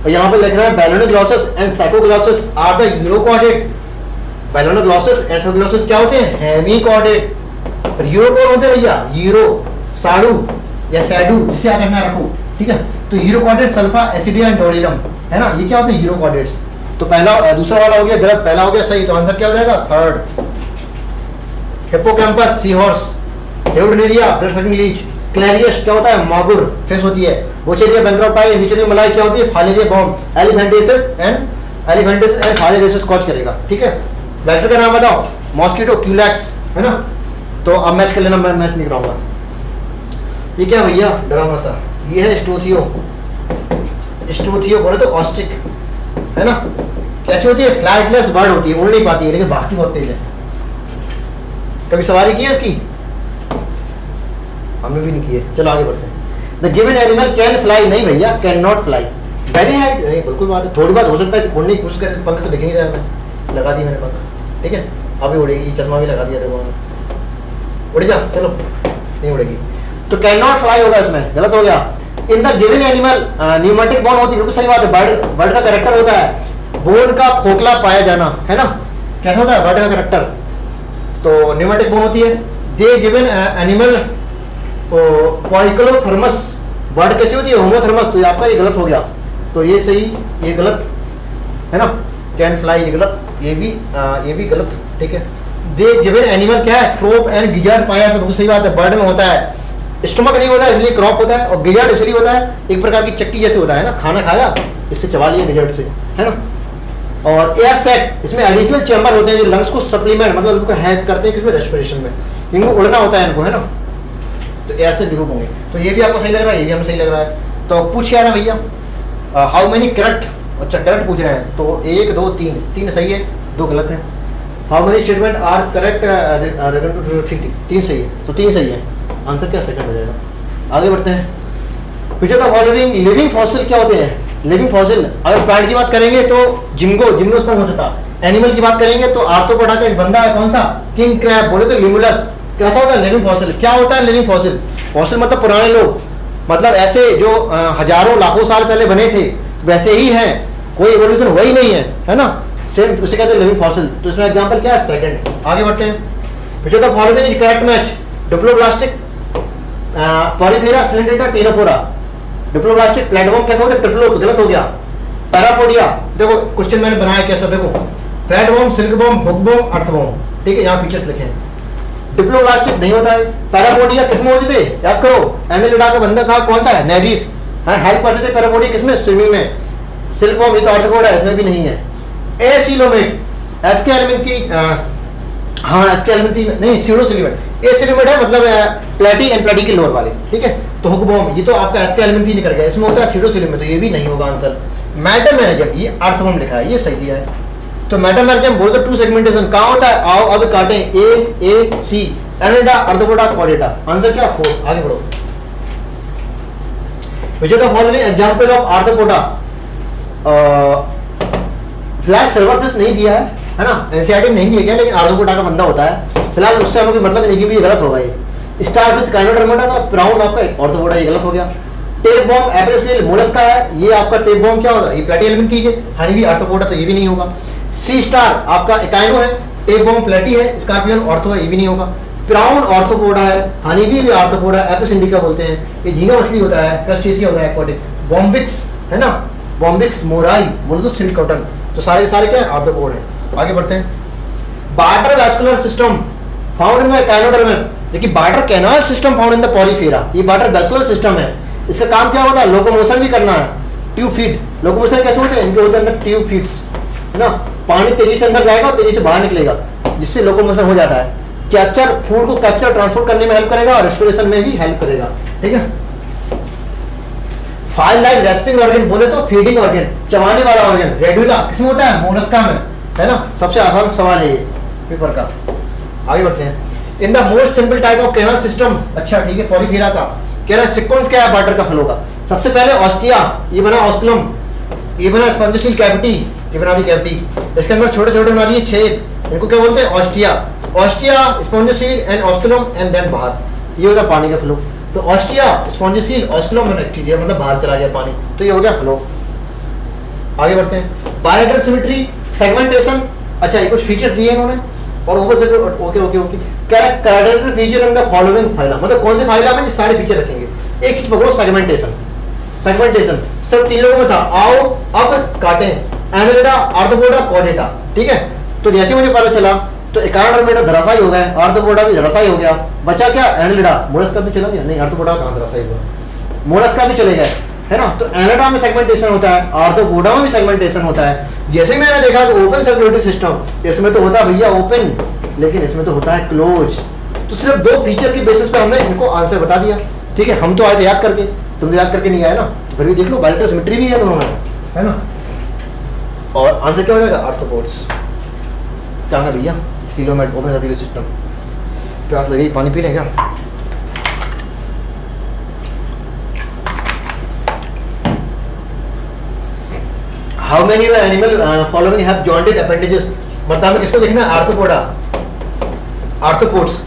और यहाँ पे लिख रहा है Balanoglossus and Saccoglossus are the urochordate. Balanoglossus and Saccoglossus क्या होते हैं, हेमिकॉर्डेट। और यूरो कौन होते हैं भैया, यूरो साडू या सैडू, जिससे याद रखना रखो, ठीक है। तो यूरोकॉर्डेट सल्फा एसिडिया एंड डोडिलम, है ना, ये क्या होते हैं यूरोकॉर्डेट्स। तो पहला दूसरा वाला हो गया गलत, पहला हो गया सही, तो आंसर क्या हो जाएगा third. Hippocampus sea horse, Hirudinaria blood sucking leech, Clarias क्या होता है मागुर फिश होती है, बोचेरिया बैंक्रोपाई न्यूचुरल मलाई क्या होती है फालेरिया बॉम्ब, एलिफेंटिस एंड फालेरियस कॉज करेगा, ठीक है। वेक्टर का नाम बताओ, मॉस्किटो क्यूलैक्स, है ना। तो अब मैच कर लेना, मैं मैच नहीं कराऊंगा। ये क्या भैया डरावना सा, ये है स्टोथियो, स्टोथियो बोले तो ऑस्ट्रिक, है ना। कैसी होती है, फ्लाइटलेस बर्ड होती है, उड़ नहीं पाती है लेकिन भागती बहुत तेज है। कभी सवारी की है इसकी, हमने भी नहीं की है। चलो आगे बढ़ते हैं। The given animal can fly, नहीं भैया can not fly, very height नहीं, बिल्कुल बात है, थोड़ी बात हो सकता है कि उड़ने की कोशिश करे, पंख तो दिख नहीं रहा है, लगा दी मैंने पंख, ठीक है, अभी उड़ेगी, चश्मा भी लगा दिया देखो, उड़ जा, चलो नहीं उड़ेगी। तो कैन नॉट फ्लाई होगा इसमें, गलत हो गया। In the given animal pneumatic bone होती है, बिल्कुल सही बात है। बर्ड का कैरेक्टर होता है बोन का खोखला पाया जाना, है ना, कैसा होता है बर्ड का कैरेक्टर, तो न्यूमेटिक बोन होती है। दे गिवन एनिमल पॉइक्लोथर्मस, बर्ड कैसी होती है होमोथर्मस, तो आपका ये गलत हो गया, तो ये सही ये गलत, है ना। कैन फ्लाई ये गलत, ये भी गलत, ठीक है। दे गिवन एनिमल क्या है, क्रॉप एंड गिजार्ड पाया, तो बिल्कुल सही बात है। बर्ड में होता है स्टमक नहीं होता है इसलिए क्रॉप होता है, और गिजार्ड इसलिए होता है एक प्रकार की चक्की जैसे होता है ना, खाना खाया इससे चबा लिया गिजार्ड से, है ना। और एयर सैक, इसमें एडिशनल चैम्बर होते हैं जो लंग्स को सप्लीमेंट मतलब उनको हेल्प करते हैं किसमें, रेस्पिरेशन में, इनको उड़ना होता है इनको, है ना, तो एयर से जरूर होंगे। तो ये भी आपको सही लग रहा है, ये भी हमें सही लग रहा है। तो पूछ यार भैया हाउ मेनी करेक्ट, अच्छा करेक्ट पूछ रहे हैं, तो 1 2 3 सही है, 2 गलत है। How many statement are correct, 3 सही है, तो 3 सही है, आंसर क्या सेकंड हो जाएगा। आगे बढ़ते हैं। पीछे द फॉलोइंग लिविंग फॉसिल क्या होते हैं, लिविंग फॉसिल, अगर प्लांट की बात करेंगे तो जिम्नोस्पर्म होता था, एनिमल की बात करेंगे तो आर्थ्रोपोडा का एक बंदा है कौन सा, किंग क्रैब बोले तो लिमुलस, कैसा होता है लिविंग फॉसिल। क्या होता है लिविंग फॉसिल, फॉसिल मतलब पुराने लोग, मतलब ऐसे जो हजारों लाखों साल पहले बने थे वैसे ही हैं, कोई एवोल्यूशन हुआ ही नहीं है ना, सेम उसे कहते हैं लिविंग फॉसिल। तो इसमें एग्जांपल क्या है सेकंड। आगे बढ़ते हैं। पीछे the following is correct match, diploblastic Porifera Coelenterata Ctenophora. Diploblastic platform कैसा होता है, ट्रिप्लो, तो गलत हो गया। पैरापोडिया, देखो क्वेश्चन मैंने बनाया कैसा, देखो प्लेटफॉर्म, सिल्कबॉम, हुकबॉम, अर्थबॉम, ठीक है, यहाँ पिक्चर्स लिखे हैं। डिप्लोब्लास्टिक नहीं होता है। पैरापोडिया किसमें होते थे, याद करो, एनेलिडा का बंदा था, कौन था, नेरिस, हेल्प करते थे पैरापोडिया किसमें, स्विमिंग में। सिल्कबॉम ये तो आर्थ्रोपोडा है, इसमें भी नहीं है। एसिलोमेट, एसके एलिमेंथी, हाँ एसके एलिमेंथी नहीं, सीडोसिलोमेट, एसिलोमेट है मतलब प्लेटी एंड प्लेटी के लोअर वाले, ठीक है। तो हुकबॉम ये तो आपका एसके एलिमेंथी निकल गया, इसमें होता है सीडोसिलोमेट, तो ये भी नहीं होगा आंसर। मेटामेरिज्म, ये अर्थबॉम लिखा है, ये सही दिया है। तो मेटामेरिज्म बोलो तो टू सेगमेंटेशन कहाँ होता है, आओ अब काटें, ए सी, एनेलिडा, आर्थ्रोपोडा, कॉर्डेटा, आंसर क्या 4। आगे बढ़ो। Which of the following example of arthropoda, फिलहाल सिल्वरफिश नहीं दिया है ना, एनसीईआरटी में नहीं दिया गया, लेकिन आर्थ्रोपोडा का बंदा होता है फिलहाल, उससे हमें कोई मतलब नहीं कि ये गलत होगा। ये स्टारफिश काइनोडर्मेटा था, ब्राउन आपका आर्थ्रोपोडा, ये गलत हो गया। टेप बॉम्ब एप्रेसियल मोलस्क का है, ये आपका टेप बॉम्ब क्या होगा, ये प्लेटी एलिमेंट थी, हनी भी आर्थ्रोपोडा, तो ये भी नहीं होगा। सी स्टार आपका इकाइनो है, टेप बॉम्ब प्लेटी है, स्कॉर्पियन ऑर्थो है, ये भी नहीं होगा। ब्राउन ऑर्थ्रोपोडा है, हनी भी आर्थ्रोपोडा, एपिस इंडिका बोलते हैं, ये झींगा मछली होता है, क्रस्टेशिया होता है, एक्वाटिक। बॉम्बिक्स है ना, बॉम्बिक्स मोराई बोलो तो सिल्क कॉटन, तो सारे सारे क्या है, आर्थ्रोपोड है। आगे बढ़ते हैं। Water vascular system found in the echinoderm, देखिए water canal system found in the Porifera, ये बार्टर वैस्कुलर सिस्टम है। इसका काम क्या होता है, लोकोमोशन भी करना है, ट्यूब फीड। लोकोमोशन कैसे होते हैं, इनके होते हैं अंदर ट्यूब फीड्स, है ना, पानी तेजी से अंदर जाएगा और तेजी से बाहर निकलेगा, जिससे लोकोमोशन हो जाता है। कैप्चर, फूड को कैप्चर ट्रांसपोर्ट करने में हेल्प करेगा और रेस्पिरेशन में भी हेल्प करेगा, ठीक है। फाइल लाइक रेस्पिंग ऑर्गन बोले तो फीडिंग ऑर्गन, चबाने वाला ऑर्गन, रेडुला किसमें होता है, मोलस्का में, है ना, सबसे आसान सवाल है ये पेपर का। आगे बढ़ते हैं। In the most simple type of canal system, अच्छा ठीक है, पॉलीफेरा का कह रहा है सीक्वेंस क्या है वाटर का फ्लो का। सबसे पहले ऑस्टिया, ये बना ऑस्कुलम, ये बना स्पॉन्जियोसिल कैविटी, ये बना दी कैविटी, इसके अंदर छोटे छोटे बना दिए छेद, इनको क्या बोलते हैं, ostia. Ostia, spongocoel and osculum and then बाहर, ये होता है पानी का फ्लो। तो ऑस्टिया, स्पॉन्जियोसिल, ऑस्कुलम मतलब बाहर चला गया पानी, तो ये हो गया फ्लो। आगे बढ़ते हैं। बायलेटरल सिमेट्री, सेगमेंटेशन, अच्छा ये कुछ फीचर्स दिए इन्होंने और ऊपर से okay okay okay, characteristic feature in the following phyla, मतलब कौन से फाइला में सारे फीचर रखेंगे। एक चीज पकड़ो, सेगमेंटेशन, सेगमेंटेशन सब तीन लोगों में था। आओ अब काटें, एनेलिडा, आर्थ्रोपोडा, कॉर्डेटा, ठीक है। तो जैसे मुझे पता चला तो एकार्डर्मेटा धराशायी हो गया, आर्थ्रोपोडा भी धराशायी हो गया, बचा क्या, एनेलिडा। मोलस्का भी चला गया, नहीं आर्थ्रोपोडा कहाँ धराशायी हुआ, मोलस्का भी चले गए, है ना। तो एनेलिडा में सेगमेंटेशन होता है, आर्थ्रोपोडा में भी सेगमेंटेशन होता है। जैसे मैंने देखा कि ओपन सर्कुलेटरी सिस्टम, इसमें तो होता है भैया ओपन, लेकिन इसमें तो होता है क्लोज। तो सिर्फ दो फीचर की बेसिस पे हमने इनको आंसर बता दिया, ठीक है। हम तो आए थे याद करके, तुम तो याद करके नहीं आए ना, तो फिर भी देख लो, बायलेटरल सिमेट्री भी है दोनों में, है ना। और आंसर क्या हो जाएगा, आर्थ्रोपोड्स। क्या है भैया, सीलोमेट, ओपन सर्कुलेटरी सिस्टम। प्यास लगी, पानी पी लें क्या। How many animal following have jointed appendages, बता में किसको देखना है, आर्थ्रोपोडा, आर्थ्रोपोड्स।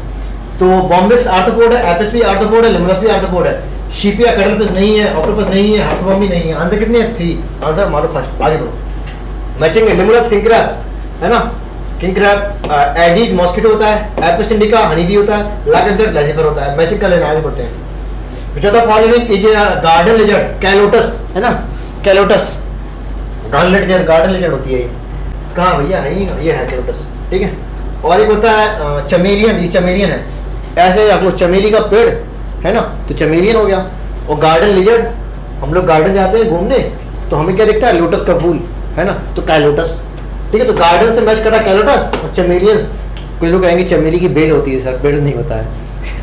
तो बॉम्बिक्स आर्थ्रोपोड है, एपिस भी आर्थ्रोपोड है, लिम्नस भी आर्थ्रोपोड है। शिपिया कैटलपिस नहीं है, ऑक्टोपस नहीं है, हार्थबॉम भी नहीं है। आंसर कितने हैं, 3। आंसर मारो फर्स्ट। आगे बढ़ो, मैचिंग है। लिम्नस किंग क्रैब, है ना, किंग क्रैब। एडीज मॉस्किटो होता है, एपिस इंडिका हनी भी होता है, लार्केंसर ग्लेजिफर होता है। मैचिंग कर लेना, आगे बढ़ते हैं। Which of the following is garden lizard, Calotes, है ना, कैलोटस गार्डन लिजर्ड होती है ये। कहाँ भैया है, ये है कैलोटस, ठीक है। और एक होता है चमेलियन, ये चमेलियन है, ऐसे आप लोग चमेली का पेड़ है ना, तो चमेलियन हो गया। और गार्डन लिजर्ड, हम लोग गार्डन जाते हैं घूमने तो हमें क्या दिखता है, लोटस का फूल, है ना, तो कैलोटस, ठीक है। तो गार्डन से मैच कर रहा है कैलोटस और चमेलियन। कुछ लोग कहेंगे चमेली की बेल होती है, सर पेड़ नहीं होता है,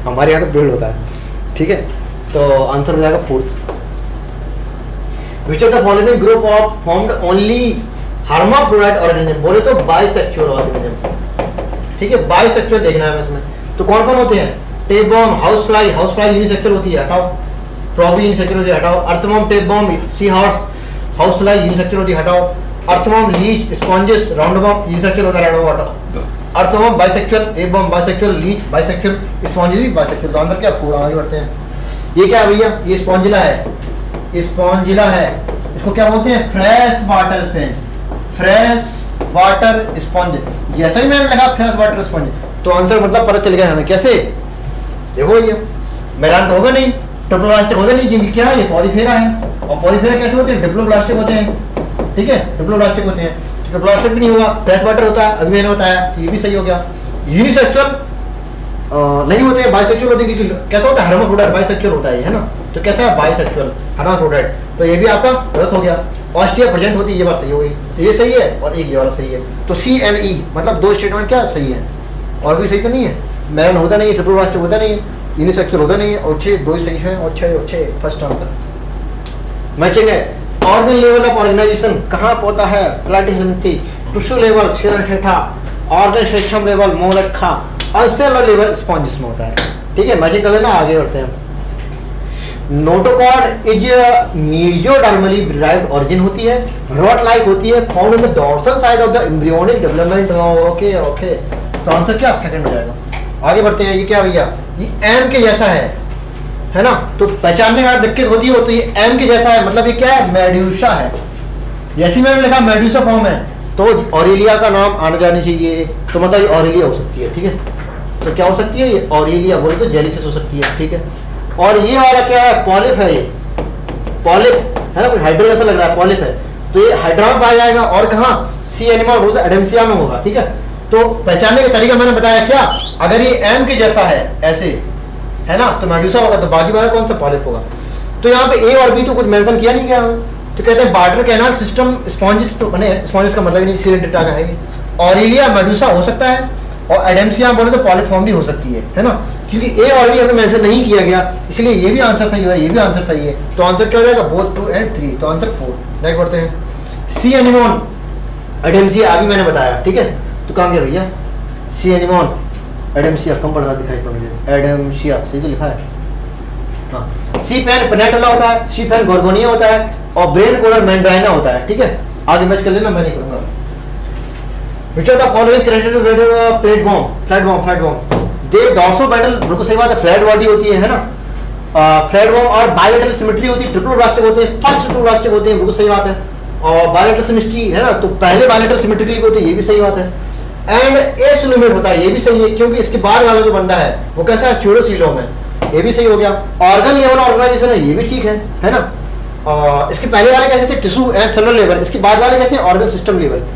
हमारे यहाँ तो पेड़ होता है, ठीक है। तो आंसर हो जाएगा 4th। Which of the following group of formed only hermaphrodite organism, बोले तो बाइसेक्सुअल ऑर्गेनिज्म, ठीक है। बाइसेक्सुअल देखना है इसमें, तो कौन कौन होते हैं, tapeworm, house fly unisexual होती है, हटाओ। प्रॉबी यूनिसेक्सुअल होती है, हटाओ। Earthworm, tapeworm, sea horse, house fly unisexual होती है, हटाओ। Earthworm, leech, sponges, roundworm unisexual होता है, हटाओ। Earthworm bisexual, tapeworm bisexual, leech bisexual, sponges भी बाइसेक्सुअल। तो अंदर क्या 4। आगे बढ़ते हैं। ये क्या है भैया, ये स्पॉन्जिला है, स्पॉन्जिला है, इसको क्या बोलते हैं, fresh water sponge, fresh water sponge. जैसे ही मैंने लगा फ्रेश वाटर स्पंज तो आंसर मतलब पता चल गया हमें, कैसे, देखो मैदान तो होगा नहीं, ट्रिप्लोब्लास्टिक होगा नहीं, क्योंकि क्या है ये पॉलीफेरा है, और पॉलीफेरा कैसे होते हैं, डिप्लोब्लास्टिक होते हैं, ठीक है, डिप्लोब्लास्टिक होते हैं। ट्रिप्लोब्लास्टिक भी नहीं होगा, फ्रेश वाटर होता है, अभी मैंने बताया, तो ये भी सही हो गया। यूनिसेक्सुअल नहीं होते हैं, बाइसेक्सुअल होते हैं, क्योंकि कैसा होता है, हर्माफ्रोडाइट बाइसेक्सुअल होता है ना, तो कैसा है बाइसेक्सुअल हर्माफ्रोडाइट, तो ये भी आपका गलत हो गया। ऑस्ट्रिया प्रेजेंट होती है, ये बात सही हो गई, तो ये सही है और एक ये वाला सही है। तो सी एंड ई मतलब दो स्टेटमेंट क्या सही है, और भी सही तो नहीं है, मैरन होता नहीं है, ट्रिप्लोब्लास्टिक होता नहीं है, यूनिसेक्सुअल होता नहीं है, और 6 2 सही है, और 6 फर्स्ट आंसर मैचिंग है। ऑर्गन लेवल ऑफ ऑर्गेनाइजेशन कहाँ होता है, प्लेटिहेल्मिथी, टिश्यू लेवल शेरठेठा, ऑर्गन सिस्टम लेवल मोलटखा, और सेलुलर लेवल स्पॉन्जिस में होता है, ठीक है। मैचिंग कर लेना, आगे बढ़ते हैं। नोटोकॉर्ड इज मेसोडर्मली डिराइव्ड ऑरिजिन होती है, रॉड लाइक होती है, found in the dorsal side of the embryonic development. Okay okay, तो आंसर क्या सेकंड हो जाएगा। आगे बढ़ते हैं। ये क्या भैया, ये एम के जैसा है ना, तो पहचानने का दिक्कत होती है, तो ये एम के जैसा है, मतलब ये क्या है, मेड्यूसा है। जैसे मैंने लिखा मेड्यूसा फॉर्म है, तो ऑरेलिया का नाम आने जाने चाहिए, तो मतलब ये ऑरेलिया हो सकती है, ठीक है। तो क्या हो सकती है, ये ऑरेलिया बोले तो जेलीफिश हो सकती है, ठीक है। और ये वाला क्या है, पॉलिप है, ये पॉलिप है ना, कुछ हाइड्रा जैसा लग रहा है, पॉलिप है, तो ये हाइड्रा में पाया जाएगा, और कहाँ, सी एनिमल एडेम्सिया में होगा, ठीक है। तो पहचानने का तरीका मैंने बताया क्या, अगर ये एम के जैसा है ऐसे है ना, तो मेडुसा होगा, तो बाकी वाला कौन सा, पॉलिप होगा। तो यहाँ पे ए और बी तो कुछ मेंशन किया नहीं गया, तो कहते हैं बार्टर कैनाल सिस्टम स्पॉन्जिस, तो बने स्पॉन्जिस का मतलब नहीं सिलेंडर का है, ऑरेलिया मेडुसा हो सकता है, और एडेम्सिया बोले तो पॉलिफॉर्म भी हो सकती है ना, क्योंकि ए और बी हमने मेंशन नहीं किया गया, इसलिए ये भी आंसर सही है, ये भी आंसर सही है। तो आंसर क्या हो जाएगा, बोथ 2 and 3, तो आंसर 4। नेक्स्ट बढ़ते हैं। सी एनिमोन एडेम्सिया अभी मैंने बताया, ठीक है, तो कहाँ गया भैया, सी एनिमोन एडेम्सिया कम पड़ रहा दिखाई पड़ रहा है, एडेम्सिया सही तो लिखा है, हाँ। सी पेन पेनेटला होता है, सी पेन गोर्गोनिया होता है, और ब्रेन कोलर मैंड्राइना होता है, ठीक है। आगे मैच कर लेना, मैं नहीं करूँगा। Which of the following characteristics of platform? दे डॉर्सोपेडल, बिल्कुल सही बात है, फ्लैट बॉडी होती है ना, फ्लैट वॉर्म, और बायलेटरल सिमेट्री होती है, ट्रिप्लोब्लास्टिक होते हैं, फर्स्ट ट्रिप्लोब्लास्टिक होते हैं, बिल्कुल सही बात है। और बायलेटरल सिमेट्री है ना, तो पहले बायलेटरल सिमेट्रिकल होती है, ये भी सही बात है। एंड एसोलोमेट होता है, ये भी सही है, क्योंकि इसके बाद वाला जो बंदा है वो कैसा है, स्यूडोसीलोम है, ये भी सही हो गया। ऑर्गन लेवल ऑर्गेनाइजेशन है, ये भी ठीक है ना। और इसके पहले वाले कैसे थे, टिश्यू एंड सेलुलर लेवल, इसके बाद वाले कैसे, organ system level.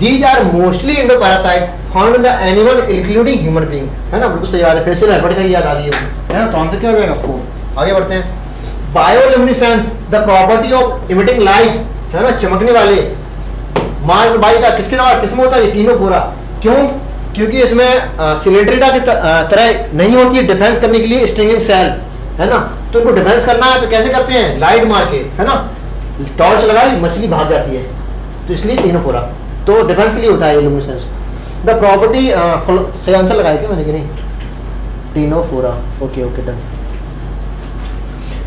These are mostly endoparasit found in the animal including human being, है ना, बिल्कुल सही बात है। फिर से रैपिड का याद आ रही है ना, तो आंसर क्या हो जाएगा, 4। आगे बढ़ते हैं। Bioluminescence the property of emitting light, है ना, चमकने वाले, मार्क्ड बाय द किसके द्वारा, किसमें होता है, ये तीनों पूरा, क्यों, क्योंकि इसमें सिलेंड्रिका की तरह नहीं होती है, डिफेंस करने के लिए स्टिंगिंग सेल, है ना, तो इनको डिफेंस करना है, तो कैसे करते हैं, लाइट मार के, है ना, टॉर्च लगाई, मछली भाग जाती है, तो इसलिए तीनों पूरा, तो डिफेंस के लिए होता है लुमिनेसेंस। द प्रॉपर्टी सही आंसर लगाया क्या मैंने कि नहीं, Ctenophora, okay okay done.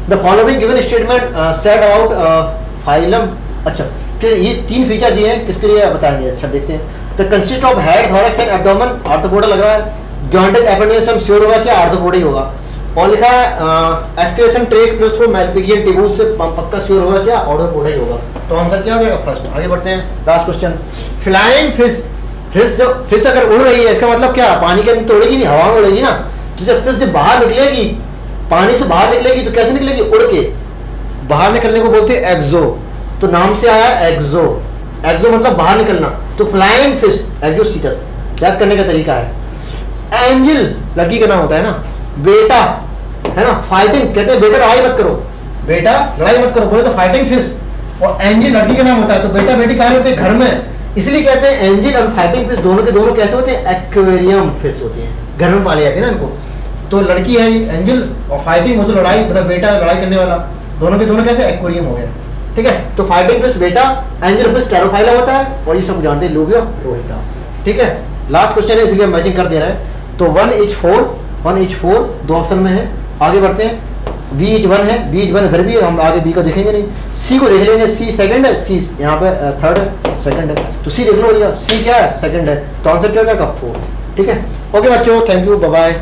The following given statement said about phylum, अच्छा ये 3 फीचर दिए हैं, किसके लिए बताएंगे, अच्छा देखते हैं। The consist of head, thorax and abdomen, Arthropoda लग रहा है, जॉइंटेड एपेंडिक्स हम श्योर होगा क्या, आर्थ्रोपोडा ही होगा। और लिखा है excretion tract plus through Malpighian tubule से पक्का श्योर होगा क्या, आर्थ्रोपोडा ही होगा, तो आंसर क्या हो जाएगा, फर्स्ट। आगे बढ़ते हैं, last question. Flying fish, fish अगर उड़ रही है, इसका मतलब क्या, पानी के अंदर तो उड़ेगी नहीं, हवा में उड़ेगी ना, तो जब फिश जब बाहर निकलेगी, पानी से बाहर निकलेगी, तो कैसे निकलेगी, उड़ के। बाहर निकलने को बोलते हैं एक्सो, तो नाम से आया एक्सो, एक्सो मतलब बाहर निकलना, तो फ्लाइंग फिश एक्सोसीटस, याद करने का तरीका है। एंजल लड़की का नाम होता है ना, बेटा है ना, फाइटिंग कहते हैं, बेटा लड़ाई मत करो, बेटा लड़ाई मत करो बोले तो फाइटिंग फिश, और एंजल लड़की का नाम होता है, तो बेटा बेटी कहाँ होते हैं, घर में, इसलिए कहते हैं एंजल और फाइटिंग फिश दोनों के दोनों कैसे होते हैं, एक्वेरियम फिश होती हैं, घर में पाले जाते हैं ना इनको। तो लड़की है एंजल, और फाइटिंग हो तो लड़ाई, मतलब बेटा लड़ाई करने वाला, दोनों के दोनों कैसे, एक्वेरियम हो गया, ठीक है। तो फाइटिंग फिश बेटा, एंजल फिश टेरोफाइला होता है, और ये सब जानते हैं लोबियो रोहिता, ठीक है। लास्ट क्वेश्चन है, इसलिए मैचिंग कर दे रहे हैं। तो 1 is 4 दो ऑप्शन में है। आगे बढ़ते हैं। बी इज 1 है, बी इज 1 इधर भी है, हम आगे बी को देखेंगे नहीं, सी को देख लेंगे, सी सेकंड है, सी यहाँ पे थर्ड है, सेकंड है, तो सी देख लो भैया, सी क्या है, सेकंड है, तो आंसर क्या हो जाएगा, 4, ठीक है। ओके बच्चों, थैंक यू, बाय बाय।